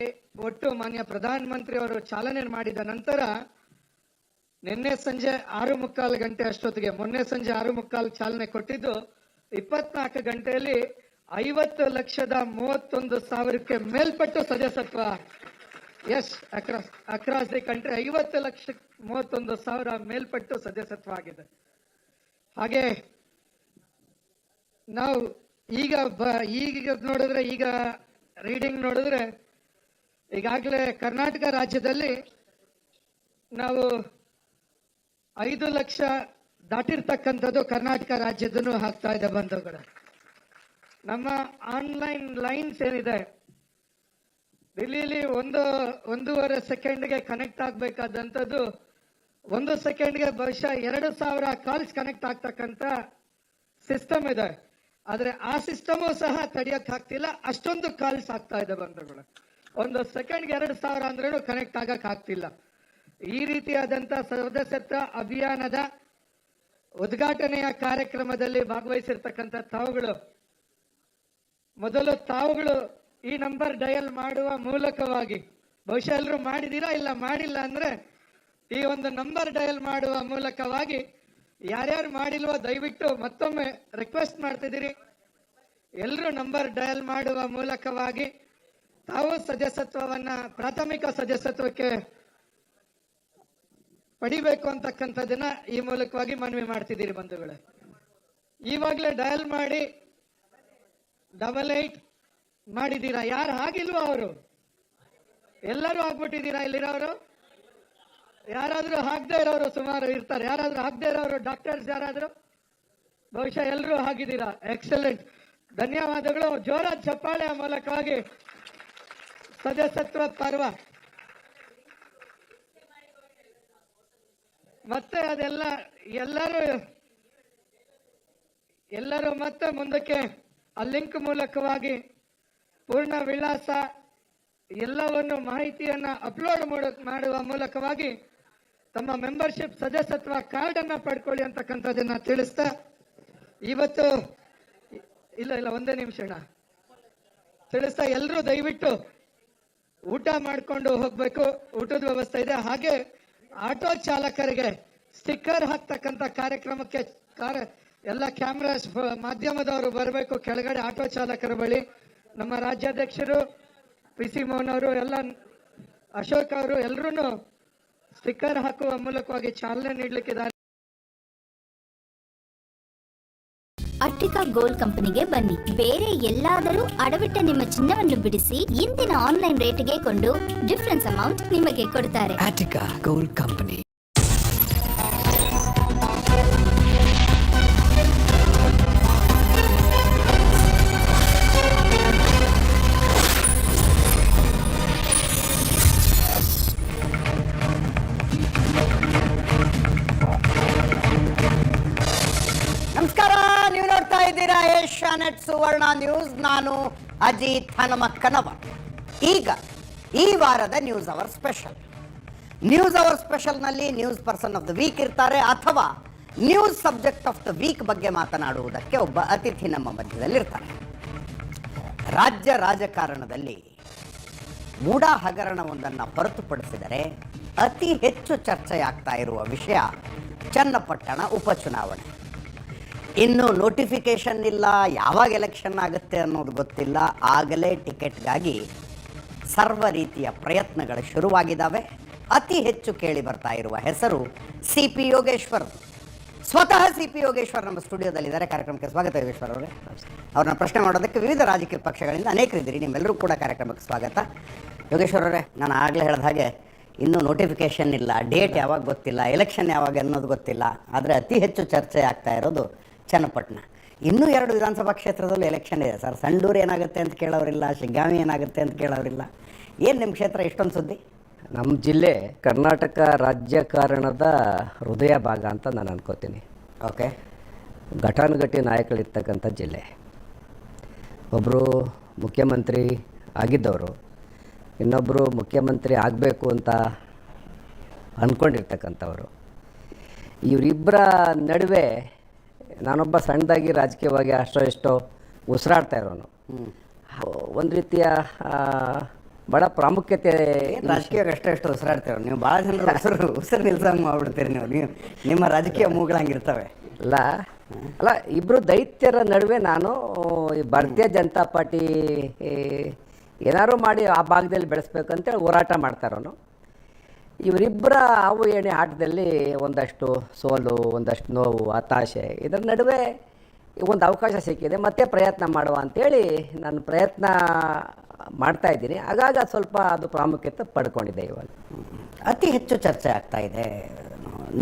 ಒಟ್ಟು ಮಾನ್ಯ ಪ್ರಧಾನಮಂತ್ರಿ ಅವರು ಚಾಲನೆ ಮಾಡಿದ ನಂತರ ನಿನ್ನೆ ಸಂಜೆ 6:45 ಗಂಟೆ ಅಷ್ಟೊತ್ತಿಗೆ, ಮೊನ್ನೆ ಸಂಜೆ 6:45 ಚಾಲನೆ ಕೊಟ್ಟಿದ್ದು, 24 ಗಂಟೆಯಲ್ಲಿ 50,31,000ಕ್ಕೆ ಮೇಲ್ಪಟ್ಟು ಸದಸ್ಯತ್ವ. ಎಸ್, ಅಕ್ರಾಸ್ ದಿ ಕಂಟ್ರಿ 50,31,000 ಮೇಲ್ಪಟ್ಟು ಸದಸ್ಯತ್ವ ಆಗಿದೆ. ಹಾಗೆ ನಾವು ಈಗ ನೋಡಿದ್ರೆ, ಈಗ ರೀಡಿಂಗ್ ನೋಡಿದ್ರೆ ಈಗಾಗಲೇ ಕರ್ನಾಟಕ ರಾಜ್ಯದಲ್ಲಿ ನಾವು 5 ಲಕ್ಷ ದಾಟಿರ್ತಕ್ಕಂಥದ್ದು ಕರ್ನಾಟಕ ರಾಜ್ಯದನ್ನು ಆಗ್ತಾ ಇದೆ ಬಂಧುಗಳು. ನಮ್ಮ ಆನ್ಲೈನ್ ಲೈನ್ಸ್ ಏನಿದೆ, ದಿಲ್ಲಿಲಿ 1.5 ಸೆಕೆಂಡ್ಗೆ ಕನೆಕ್ಟ್ ಆಗ್ಬೇಕಾದಂಥದ್ದು 1 ಸೆಕೆಂಡ್ಗೆ ಬಹುಶಃ 2,000 ಕಾಲ್ಸ್ ಕನೆಕ್ಟ್ ಆಗ್ತಕ್ಕಂಥ ಸಿಸ್ಟಮ್ ಇದೆ. ಆದ್ರೆ ಆ ಸಿಸ್ಟಮು ಸಹ ತಡೆಯಕ್ ಆಗ್ತಿಲ್ಲ, ಅಷ್ಟೊಂದು ಕಾಲ್ಸ್ ಆಗ್ತಾ ಇದೆ ಬಂಧುಗಳು. 1 ಸೆಕೆಂಡ್ಗೆ 2,000 ಅಂದ್ರೂ ಕನೆಕ್ಟ್ ಆಗಕ್ ಆಗ್ತಿಲ್ಲ. ಈ ರೀತಿಯಾದಂತ ಸದಸ್ಯತ್ವ ಅಭಿಯಾನದ ಉದ್ಘಾಟನೆಯ ಕಾರ್ಯಕ್ರಮದಲ್ಲಿ ಭಾಗವಹಿಸಿರ್ತಕ್ಕಂಥ ಮೊದಲು ತಾವುಗಳು ಈ ನಂಬರ್ ಡಯಲ್ ಮಾಡುವ ಮೂಲಕವಾಗಿ, ಬಹುಶಃ ಎಲ್ಲರೂ ಮಾಡಿದೀರಾ, ಇಲ್ಲ ಮಾಡಿಲ್ಲ ಅಂದ್ರೆ ಈ ಒಂದು ನಂಬರ್ ಡಯಲ್ ಮಾಡುವ ಮೂಲಕವಾಗಿ ಯಾರ್ಯಾರು ಮಾಡಿಲ್ವೋ ದಯವಿಟ್ಟು ಮತ್ತೊಮ್ಮೆ ರಿಕ್ವೆಸ್ಟ್ ಮಾಡ್ತಿದ್ದೀರಿ, ಎಲ್ಲರೂ ನಂಬರ್ ಡಯಲ್ ಮಾಡುವ ಮೂಲಕವಾಗಿ ತಾವು ಸದಸ್ಯತ್ವವನ್ನ, ಪ್ರಾಥಮಿಕ ಸದಸ್ಯತ್ವಕ್ಕೆ ಪಡಿಬೇಕು ಅಂತಕ್ಕಂಥದ್ದನ್ನ ಈ ಮೂಲಕವಾಗಿ ಮನವಿ ಮಾಡ್ತಿದ್ದೀರಿ ಬಂಧುಗಳೇ. ಈವಾಗಲೇ ಡಯಲ್ ಮಾಡಿ 88 ಮಾಡಿದ್ದೀರಾ. ಯಾರು ಆಗಿಲ್ವೋ ಅವರು ಎಲ್ಲರೂ ಆಗ್ಬಿಟ್ಟಿದ್ದೀರಾ ಇಲ್ಲಿರೋರು? ಯಾರಾದ್ರೂ ಆಗದೆ ಇರೋರು ಸುಮಾರು ಇರ್ತಾರೆ. ಯಾರಾದ್ರೂ ಆಗದೆ ಇರೋರು ಡಾಕ್ಟರ್ಸ್ ಯಾರಾದ್ರೂ? ಬಹುಶಃ ಎಲ್ಲರೂ ಆಗಿದ್ದೀರಾ. ಎಕ್ಸಲೆಂಟ್, ಧನ್ಯವಾದಗಳು. ಜೋರಾದ ಚಪ್ಪಾಳೆ ಮೂಲಕವಾಗಿ ಸದಸ್ಯತ್ವ ಪರ್ವ ಮತ್ತೆ ಅದೆಲ್ಲ ಎಲ್ಲರೂ ಮತ್ತೆ ಮುಂದಕ್ಕೆ ಆ ಲಿಂಕ್ ಮೂಲಕವಾಗಿ ಪೂರ್ಣ ವಿಳಾಸ ಎಲ್ಲವನ್ನು ಮಾಹಿತಿಯನ್ನ ಅಪ್ಲೋಡ್ ಮಾಡುವ ಮೂಲಕವಾಗಿ ತಮ್ಮ ಮೆಂಬರ್ಶಿಪ್ ಸದಸ್ಯತ್ವ ಕಾರ್ಡ್ ಅನ್ನ ಪಡ್ಕೊಳ್ಳಿ ಅಂತಕ್ಕಂಥದ್ದನ್ನ ತಿಳಿಸ್ತಾ, ಇವತ್ತು ಇಲ್ಲ ಒಂದೇ ನಿಮಿಷ ಅಣ್ಣ ತಿಳಿಸ್ತಾ, ಎಲ್ಲರೂ ದಯವಿಟ್ಟು ಊಟ ಮಾಡ್ಕೊಂಡು ಹೋಗ್ಬೇಕು, ಊಟದ ವ್ಯವಸ್ಥೆ ಇದೆ. ಹಾಗೆ ಆಟೋ ಚಾಲಕರಿಗೆ ಸ್ಟಿಕ್ಕರ್ ಹಾಕ್ತಕ್ಕಂಥ ಕಾರ್ಯಕ್ರಮಕ್ಕೆ ಎಲ್ಲ ಕ್ಯಾಮ್ರಾ ಮಾಧ್ಯಮದವರು ಬರಬೇಕು ಕೆಳಗಡೆ ಆಟೋ ಚಾಲಕರ ಬಳಿ. ನಮ್ಮ ರಾಜ್ಯಾಧ್ಯಕ್ಷರು PC ಮೋಹನ್ ಅವರು, ಎಲ್ಲ ಅಶೋಕ್ ಅವರು ಎಲ್ಲರೂ ಸ್ಟಿಕ್ಕರ್ ಹಾಕುವ ಮೂಲಕವಾಗಿ ಚಾಲನೆ ನೀಡಲಿಕ್ಕಿದ್ದಾರೆ. ಅಟ್ಟಿಕಾ ಗೋಲ್ಡ್ ಕಂಪನಿಗೆ ಬನ್ನಿ. ಬೇರೆ ಎಲ್ಲಾದರೂ ಅಡವಿಟ್ಟ ನಿಮ್ಮ ಚಿನ್ನವನ್ನು ಬಿಡಿಸಿ ಇಂದಿನ ಆನ್ಲೈನ್ ರೇಟ್ಗೆ ಕೊಂಡು ಡಿಫರೆನ್ಸ್ ಅಮೌಂಟ್ ನಿಮಗೆ ಕೊಡ್ತಾರೆ. Attica gold company. ನಮಸ್ಕಾರ, ನೀವು ನೋಡ್ತಾ ಇದ್ದೀರಾ ಏಷ್ಯಾನೆಟ್ ಸುವರ್ಣ ನ್ಯೂಸ್. ನಾನು ಅಜಿತ್ ಹನುಮಕ್ಕನವರ್. ಈಗ ಈ ವಾರದ ನ್ಯೂಸ್ ಅವರ್ ಸ್ಪೆಷಲ್ನಲ್ಲಿ news person of the week ಇರ್ತಾರೆ, ಅಥವಾ news subject of the week ಬಗ್ಗೆ ಮಾತನಾಡುವುದಕ್ಕೆ ಒಬ್ಬ ಅತಿಥಿ ನಮ್ಮ ಮಧ್ಯದಲ್ಲಿರ್ತಾರೆ. ರಾಜ್ಯ ರಾಜಕಾರಣದಲ್ಲಿ ಮೂಢ ಹಗರಣವೊಂದನ್ನು ಹೊರತುಪಡಿಸಿದರೆ ಅತಿ ಹೆಚ್ಚು ಚರ್ಚೆಯಾಗ್ತಾ ಇರುವ ವಿಷಯ ಚನ್ನಪಟ್ಟಣ ಉಪಚುನಾವಣೆ. ಇನ್ನು ನೋಟಿಫಿಕೇಶನ್ ಇಲ್ಲ, ಯಾವಾಗ ಎಲೆಕ್ಷನ್ ಆಗುತ್ತೆ ಅನ್ನೋದು ಗೊತ್ತಿಲ್ಲ. ಆಗಲೇ ಟಿಕೆಟ್ಗಾಗಿ ಸರ್ವ ರೀತಿಯ ಪ್ರಯತ್ನಗಳು ಶುರುವಾಗಿದ್ದಾವೆ. ಅತಿ ಹೆಚ್ಚು ಕೇಳಿ ಬರ್ತಾ ಇರುವ ಹೆಸರು CP ಯೋಗೇಶ್ವರ್. ಸ್ವತಃ CP ಯೋಗೇಶ್ವರ್ ನಮ್ಮ ಸ್ಟುಡಿಯೋದಲ್ಲಿದ್ದಾರೆ. ಕಾರ್ಯಕ್ರಮಕ್ಕೆ ಸ್ವಾಗತ ಯೋಗೇಶ್ವರ್ ಅವರೇ. ಅವ್ರನ್ನ ಪ್ರಶ್ನೆ ಮಾಡೋದಕ್ಕೆ ವಿವಿಧ ರಾಜಕೀಯ ಪಕ್ಷಗಳಿಂದ ಅನೇಕರಿದ್ದೀರಿ, ನಿಮ್ಮೆಲ್ಲರೂ ಕೂಡ ಕಾರ್ಯಕ್ರಮಕ್ಕೆ ಸ್ವಾಗತ. ಯೋಗೇಶ್ವರ್ ಅವರೇ, ನಾನು ಆಗಲೇ ಹೇಳಿದ ಹಾಗೆ ಇನ್ನೂ ನೋಟಿಫಿಕೇಶನ್ ಇಲ್ಲ, ಡೇಟ್ ಯಾವಾಗ ಗೊತ್ತಿಲ್ಲ, ಎಲೆಕ್ಷನ್ ಯಾವಾಗ ಅನ್ನೋದು ಗೊತ್ತಿಲ್ಲ. ಆದರೆ ಅತಿ ಹೆಚ್ಚು ಚರ್ಚೆ ಆಗ್ತಾ ಇರೋದು ಚನ್ನಪಟ್ಟಣ. ಇನ್ನೂ 2 ವಿಧಾನಸಭಾ ಕ್ಷೇತ್ರದಲ್ಲೂ ಎಲೆಕ್ಷನ್ ಇದೆ ಸರ್. ಸಂಡೂರು ಏನಾಗುತ್ತೆ ಅಂತ ಕೇಳೋರಿಲ್ಲ, ಶಿಗ್ಗಾಂವಿ ಏನಾಗುತ್ತೆ ಅಂತ ಕೇಳೋರಿಲ್ಲ. ಏನು ನಿಮ್ಮ ಕ್ಷೇತ್ರ ಇಷ್ಟೊಂದು ಸುದ್ದಿ? ನಮ್ಮ ಜಿಲ್ಲೆ ಕರ್ನಾಟಕ ರಾಜಕಾರಣದ ಹೃದಯ ಭಾಗ ಅಂತ ನಾನು ಅನ್ಕೋತೀನಿ. ಓಕೆ. ಘಟಾನುಘಟಿ ನಾಯಕರಿರ್ತಕ್ಕಂಥ ಜಿಲ್ಲೆ. ಒಬ್ಬರು ಮುಖ್ಯಮಂತ್ರಿ ಆಗಿದ್ದವರು, ಇನ್ನೊಬ್ಬರು ಮುಖ್ಯಮಂತ್ರಿ ಆಗಬೇಕು ಅಂತ ಅಂದ್ಕೊಂಡಿರ್ತಕ್ಕಂಥವ್ರು. ಇವರಿಬ್ಬರ ನಡುವೆ ನಾನೊಬ್ಬ ಸಣ್ಣದಾಗಿ ರಾಜಕೀಯವಾಗಿ ಅಷ್ಟೋ ಉಸಿರಾಡ್ತಾ ಇರೋನು. ಒಂದು ರೀತಿಯ ಭಾಳ ಪ್ರಾಮುಖ್ಯತೆ. ರಾಜಕೀಯಕ್ಕೆ ಅಷ್ಟು ಉಸಿರಾಡ್ತೀರ ನೀವು? ಭಾಳ ಜನರು ಉಸಿರು ನಿಲ್ಸಂಗೆ ಮಾಡ್ಬಿಡ್ತೀರಿ ನೀವು. ನಿಮ್ಮ ರಾಜಕೀಯ ಮೂಗಳಂಗಿರ್ತವೆ. ಅಲ್ಲ, ಇಬ್ಬರು ದೈತ್ಯರ ನಡುವೆ ನಾನು ಈ ಭಾರತೀಯ ಜನತಾ ಪಾರ್ಟಿ ಏನಾದ್ರು ಮಾಡಿ ಆ ಭಾಗದಲ್ಲಿ ಬೆಳೆಸ್ಬೇಕಂತೇಳಿ ಹೋರಾಟ ಮಾಡ್ತಾರೋನು. ಇವರಿಬ್ಬರ ಹಾವು ಏಣಿ ಆಟದಲ್ಲಿ ಒಂದಷ್ಟು ಸೋಲು, ಒಂದಷ್ಟು ನೋವು, ಹತಾಶೆ, ಇದರ ನಡುವೆ ಒಂದು ಅವಕಾಶ ಸಿಕ್ಕಿದೆ. ಮತ್ತೆ ಪ್ರಯತ್ನ ಮಾಡುವ ಅಂಥೇಳಿ ನಾನು ಪ್ರಯತ್ನ ಮಾಡ್ತಾ ಇದ್ದೀನಿ. ಆಗಾಗ ಸ್ವಲ್ಪ ಅದು ಪ್ರಾಮುಖ್ಯತೆ ಪಡ್ಕೊಂಡಿದೆ. ಇವಾಗ ಅತಿ ಹೆಚ್ಚು ಚರ್ಚೆ ಆಗ್ತಾ ಇದೆ.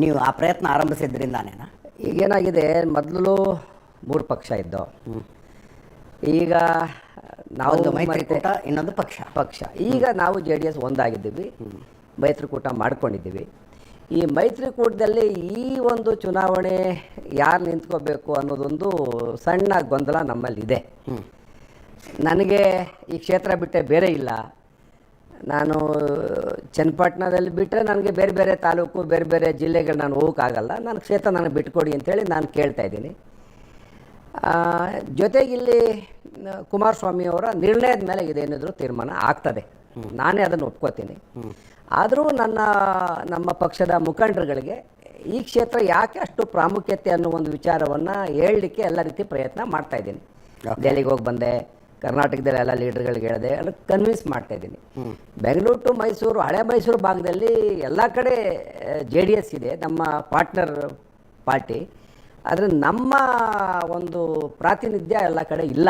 ನೀವು ಆ ಪ್ರಯತ್ನ ಆರಂಭಿಸಿದ್ರಿಂದಾನೇನಾ? ಈಗೇನಾಗಿದೆ, ಮೊದಲು 3 ಪಕ್ಷ ಇದ್ದವು. ಈಗ ನಾವು ಮೈತ್ರಿಕೂಟ, ಇನ್ನೊಂದು ಪಕ್ಷ. ಈಗ ನಾವು JDS ಒಂದಾಗಿದ್ದೀವಿ, ಮೈತ್ರಿಕೂಟ ಮಾಡ್ಕೊಂಡಿದ್ದೀವಿ. ಈ ಮೈತ್ರಿಕೂಟದಲ್ಲಿ ಈ ಒಂದು ಚುನಾವಣೆ ಯಾರು ನಿಂತ್ಕೋಬೇಕು ಅನ್ನೋದೊಂದು ಸಣ್ಣ ಗೊಂದಲ ನಮ್ಮಲ್ಲಿದೆ. ನನಗೆ ಈ ಕ್ಷೇತ್ರ ಬಿಟ್ಟರೆ ಬೇರೆ ಇಲ್ಲ. ನಾನು ಚನ್ನಪಟ್ಟಣದಲ್ಲಿ ಬಿಟ್ಟರೆ ನನಗೆ ಬೇರೆ ಬೇರೆ ತಾಲೂಕು, ಬೇರೆ ಬೇರೆ ಜಿಲ್ಲೆಗಳು ನಾನು ಹೋಗೋಕ್ಕಾಗಲ್ಲ. ನನ್ನ ಕ್ಷೇತ್ರ ನನಗೆ ಬಿಟ್ಕೊಡಿ ಅಂತೇಳಿ ನಾನು ಕೇಳ್ತಾ ಇದ್ದೀನಿ. ಜೊತೆಗಿಲ್ಲಿ ಕುಮಾರಸ್ವಾಮಿ ಅವರ ನಿರ್ಣಯದ ಮೇಲೆ ಇದೇನಿದ್ರು ತೀರ್ಮಾನ ಆಗ್ತದೆ, ನಾನೇ ಅದನ್ನು ಒಪ್ಕೋತೀನಿ. ಆದರೂ ನಮ್ಮ ಪಕ್ಷದ ಮುಖಂಡರುಗಳಿಗೆ ಈ ಕ್ಷೇತ್ರ ಯಾಕೆ ಅಷ್ಟು ಪ್ರಾಮುಖ್ಯತೆ ಅನ್ನೋ ಒಂದು ವಿಚಾರವನ್ನು ಹೇಳಲಿಕ್ಕೆ ಎಲ್ಲ ರೀತಿ ಪ್ರಯತ್ನ ಮಾಡ್ತಾ ಇದ್ದೀನಿ. ದೆಹಲಿಗೆ ಹೋಗಿ ಬಂದೆ, ಕರ್ನಾಟಕದಲ್ಲಿ ಎಲ್ಲ ಲೀಡರ್ಗಳಿಗೆ ಹೇಳಿದೆ, ಎಲ್ಲ ಕನ್ವಿನ್ಸ್ ಮಾಡ್ತಾ ಇದ್ದೀನಿ. ಬೆಂಗಳೂರು ಟು ಮೈಸೂರು, ಹಳೆ ಮೈಸೂರು ಭಾಗದಲ್ಲಿ ಎಲ್ಲ ಕಡೆ JDS ಇದೆ, ನಮ್ಮ ಪಾರ್ಟ್ನರ್ ಪಾರ್ಟಿ. ಆದರೆ ನಮ್ಮ ಒಂದು ಪ್ರಾತಿನಿಧ್ಯ ಎಲ್ಲ ಕಡೆ ಇಲ್ಲ.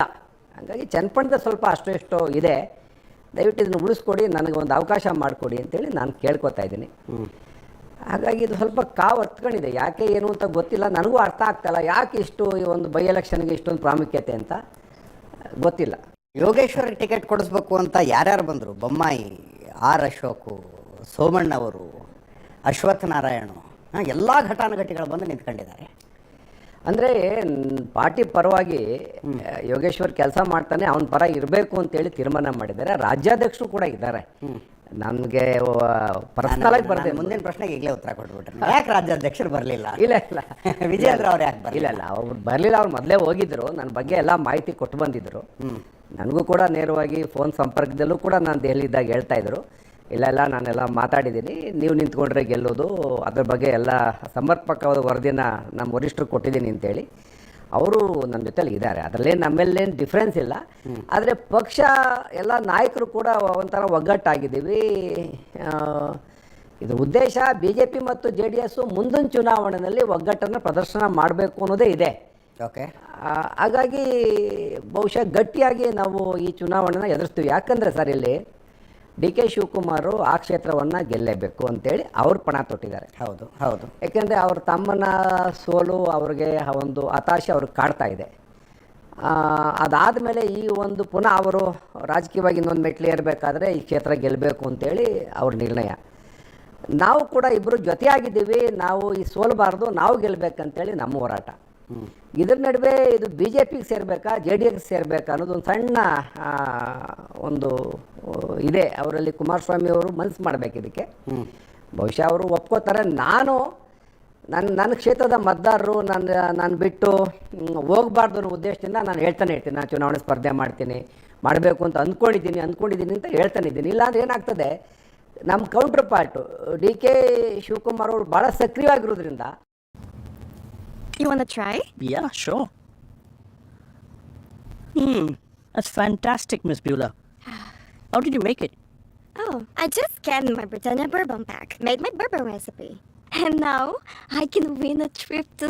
ಹಾಗಾಗಿ ಚನ್ನಪಟ್ಟಣದ ಸ್ವಲ್ಪ ಅಷ್ಟು ಎಷ್ಟೋ ಇದೆ. ದಯವಿಟ್ಟು ಇದನ್ನು ಉಳಿಸ್ಕೊಡಿ, ನನಗೆ ಒಂದು ಅವಕಾಶ ಮಾಡಿಕೊಡಿ ಅಂತೇಳಿ ನಾನು ಕೇಳ್ಕೊತಾ ಇದ್ದೀನಿ. ಹಾಗಾಗಿ ಇದು ಸ್ವಲ್ಪ ಕಾವು ಹತ್ಕೊಂಡಿದೆ. ಯಾಕೆ ಏನು ಅಂತ ಗೊತ್ತಿಲ್ಲ, ನನಗೂ ಅರ್ಥ ಆಗ್ತಾಯಿಲ್ಲ. ಯಾಕೆ ಇಷ್ಟು ಈ ಒಂದು ಬೈ ಎಲೆಕ್ಷನ್ಗೆ ಇಷ್ಟೊಂದು ಪ್ರಾಮುಖ್ಯತೆ ಅಂತ ಗೊತ್ತಿಲ್ಲ. ಯೋಗೇಶ್ವರಿಗೆ ಟಿಕೆಟ್ ಕೊಡಿಸ್ಬೇಕು ಅಂತ ಯಾರ್ಯಾರು ಬಂದರು? ಬೊಮ್ಮಾಯಿ, ಅಶೋಕ್, ಸೋಮಣ್ಣವರು, ಅಶ್ವಥ್ ನಾರಾಯಣ, ಎಲ್ಲ ಘಟಾನುಘಟಿಗಳು ಬಂದು ನಿಂತ್ಕೊಂಡಿದ್ದಾರೆ. ಅಂದರೆ ಪಾರ್ಟಿ ಪರವಾಗಿ ಯೋಗೇಶ್ವರ್ ಕೆಲಸ ಮಾಡ್ತಾನೆ, ಅವನ ಪರ ಇರಬೇಕು ಅಂತೇಳಿ ತೀರ್ಮಾನ ಮಾಡಿದ್ದಾರೆ. ರಾಜ್ಯಾಧ್ಯಕ್ಷರು ಕೂಡ ಇದ್ದಾರೆ. ನಮಗೆ ಪರ್ಸನಲ್ ಆಗಿ ಬರ್ದೆ ಮುಂದಿನ ಪ್ರಶ್ನೆಗೆ ಈಗಲೇ ಉತ್ತರ ಕೊಟ್ಬಿಟ್ರೆ ಯಾಕೆ ರಾಜ್ಯಾಧ್ಯಕ್ಷರು ಬರಲಿಲ್ಲ? ಇಲ್ಲ ಇಲ್ಲ ವಿಜೇಂದ್ರ ಅವ್ರು ಯಾಕೆ ಇಲ್ಲ ಬರಲಿಲ್ಲ? ಇಲ್ಲ ಅವ್ರು ಬರಲಿಲ್ಲ. ಅವ್ರು ಮೊದಲೇ ಹೋಗಿದ್ರು, ನನ್ನ ಬಗ್ಗೆ ಎಲ್ಲ ಮಾಹಿತಿ ಕೊಟ್ಟು ಬಂದಿದ್ರು. ನನಗೂ ಕೂಡ ನೇರವಾಗಿ ಫೋನ್ ಸಂಪರ್ಕದಲ್ಲೂ ಕೂಡ ನಾನು ದೆಹಲಿದಾಗ ಹೇಳ್ತಾ ಇದ್ರು, ಇಲ್ಲ ನಾನೆಲ್ಲ ಮಾತಾಡಿದ್ದೀನಿ, ನೀವು ನಿಂತ್ಕೊಂಡ್ರೆ ಗೆಲ್ಲೋದು, ಅದ್ರ ಬಗ್ಗೆ ಎಲ್ಲ ಸಮರ್ಪಕವಾದ ವರದಿನ ನಮ್ಮ ವರಿಷ್ಠರು ಕೊಟ್ಟಿದ್ದೀನಿ ಅಂತೇಳಿ ಅವರು ನನ್ನ ಜೊತೆಲಿ ಇದ್ದಾರೆ. ಅದರಲ್ಲೇನು ನಮ್ಮೇಲೇನು ಡಿಫ್ರೆನ್ಸ್ ಇಲ್ಲ. ಆದರೆ ಪಕ್ಷ ಎಲ್ಲ ನಾಯಕರು ಕೂಡ ಒಂಥರ ಒಗ್ಗಟ್ಟಾಗಿದ್ದೀವಿ. ಇದು ಉದ್ದೇಶ BJP ಮತ್ತು JDS ಮುಂದಿನ ಚುನಾವಣೆಯಲ್ಲಿ ಒಗ್ಗಟ್ಟನ್ನು ಪ್ರದರ್ಶನ ಮಾಡಬೇಕು ಅನ್ನೋದೇ ಇದೆ. ಓಕೆ, ಹಾಗಾಗಿ ಬಹುಶಃ ಗಟ್ಟಿಯಾಗಿ ನಾವು ಈ ಚುನಾವಣೆನ ಎದುರಿಸ್ತೀವಿ. ಯಾಕಂದರೆ ಸರ್, ಇಲ್ಲಿ DK ಶಿವಕುಮಾರ್ ಆ ಕ್ಷೇತ್ರವನ್ನು ಗೆಲ್ಲೇಬೇಕು ಅಂತೇಳಿ ಅವ್ರು ಪಣ ತೊಟ್ಟಿದ್ದಾರೆ. ಹೌದು ಹೌದು. ಯಾಕೆಂದರೆ ಅವ್ರ ತಮ್ಮನ ಸೋಲು ಅವ್ರಿಗೆ ಒಂದು ಹತಾಶೆ ಅವ್ರಿಗೆ ಕಾಡ್ತಾ ಇದೆ. ಅದಾದಮೇಲೆ ಈ ಒಂದು ಪುನಃ ಅವರು ರಾಜಕೀಯವಾಗಿ ಇನ್ನೊಂದು ಮೆಟ್ಲು ಏರಬೇಕಾದ್ರೆ ಈ ಕ್ಷೇತ್ರ ಗೆಲ್ಲಬೇಕು ಅಂತೇಳಿ ಅವ್ರ ನಿರ್ಣಯ. ನಾವು ಕೂಡ ಇಬ್ಬರು ಜೊತೆಯಾಗಿದ್ದೀವಿ, ನಾವು ಈ ಸೋಲಬಾರ್ದು, ನಾವು ಗೆಲ್ಲಬೇಕಂತೇಳಿ ನಮ್ಮ ಹೋರಾಟ. ಇದ್ರ ನಡುವೆ ಇದು BJPಗೆ ಸೇರಬೇಕಾ JDS ಸೇರಬೇಕಾ ಅನ್ನೋದು ಒಂದು ಸಣ್ಣ ಒಂದು ಇದೆ ಅವರಲ್ಲಿ. ಕುಮಾರಸ್ವಾಮಿ ಅವರು ಮನಸ್ಸು ಮಾಡಬೇಕು ಇದಕ್ಕೆ. ಬಹುಶಃ ಅವರು ಒಪ್ಕೋತಾರೆ. ನನ್ನ ಕ್ಷೇತ್ರದ ಮತದಾರರು ನಾನು ಬಿಟ್ಟು ಹೋಗಬಾರ್ದು ಅನ್ನೋ ಉದ್ದೇಶದಿಂದ ನಾನು ಹೇಳ್ತಾನೆ ಇರ್ತೀನಿ, ನಾನು ಚುನಾವಣೆ ಸ್ಪರ್ಧೆ ಮಾಡಬೇಕು ಅಂತ ಅಂದ್ಕೊಂಡಿದ್ದೀನಿ ಅಂತ ಹೇಳ್ತಾನೆ ಇದ್ದೀನಿ. ಇಲ್ಲಾಂದ್ರೆ ಏನಾಗ್ತದೆ, ನಮ್ಮ ಕೌಂಟರ್ ಪಾರ್ಟು DK ಶಿವಕುಮಾರ್ ಅವರು ಭಾಳ ಸಕ್ರಿಯವಾಗಿರೋದ್ರಿಂದ. You want to try? Yeah, sure. That's fantastic, Miss Beulah. How did you make it? Oh, I just scanned my Britannia bourbon pack, made my bourbon recipe. And now I can win a trip to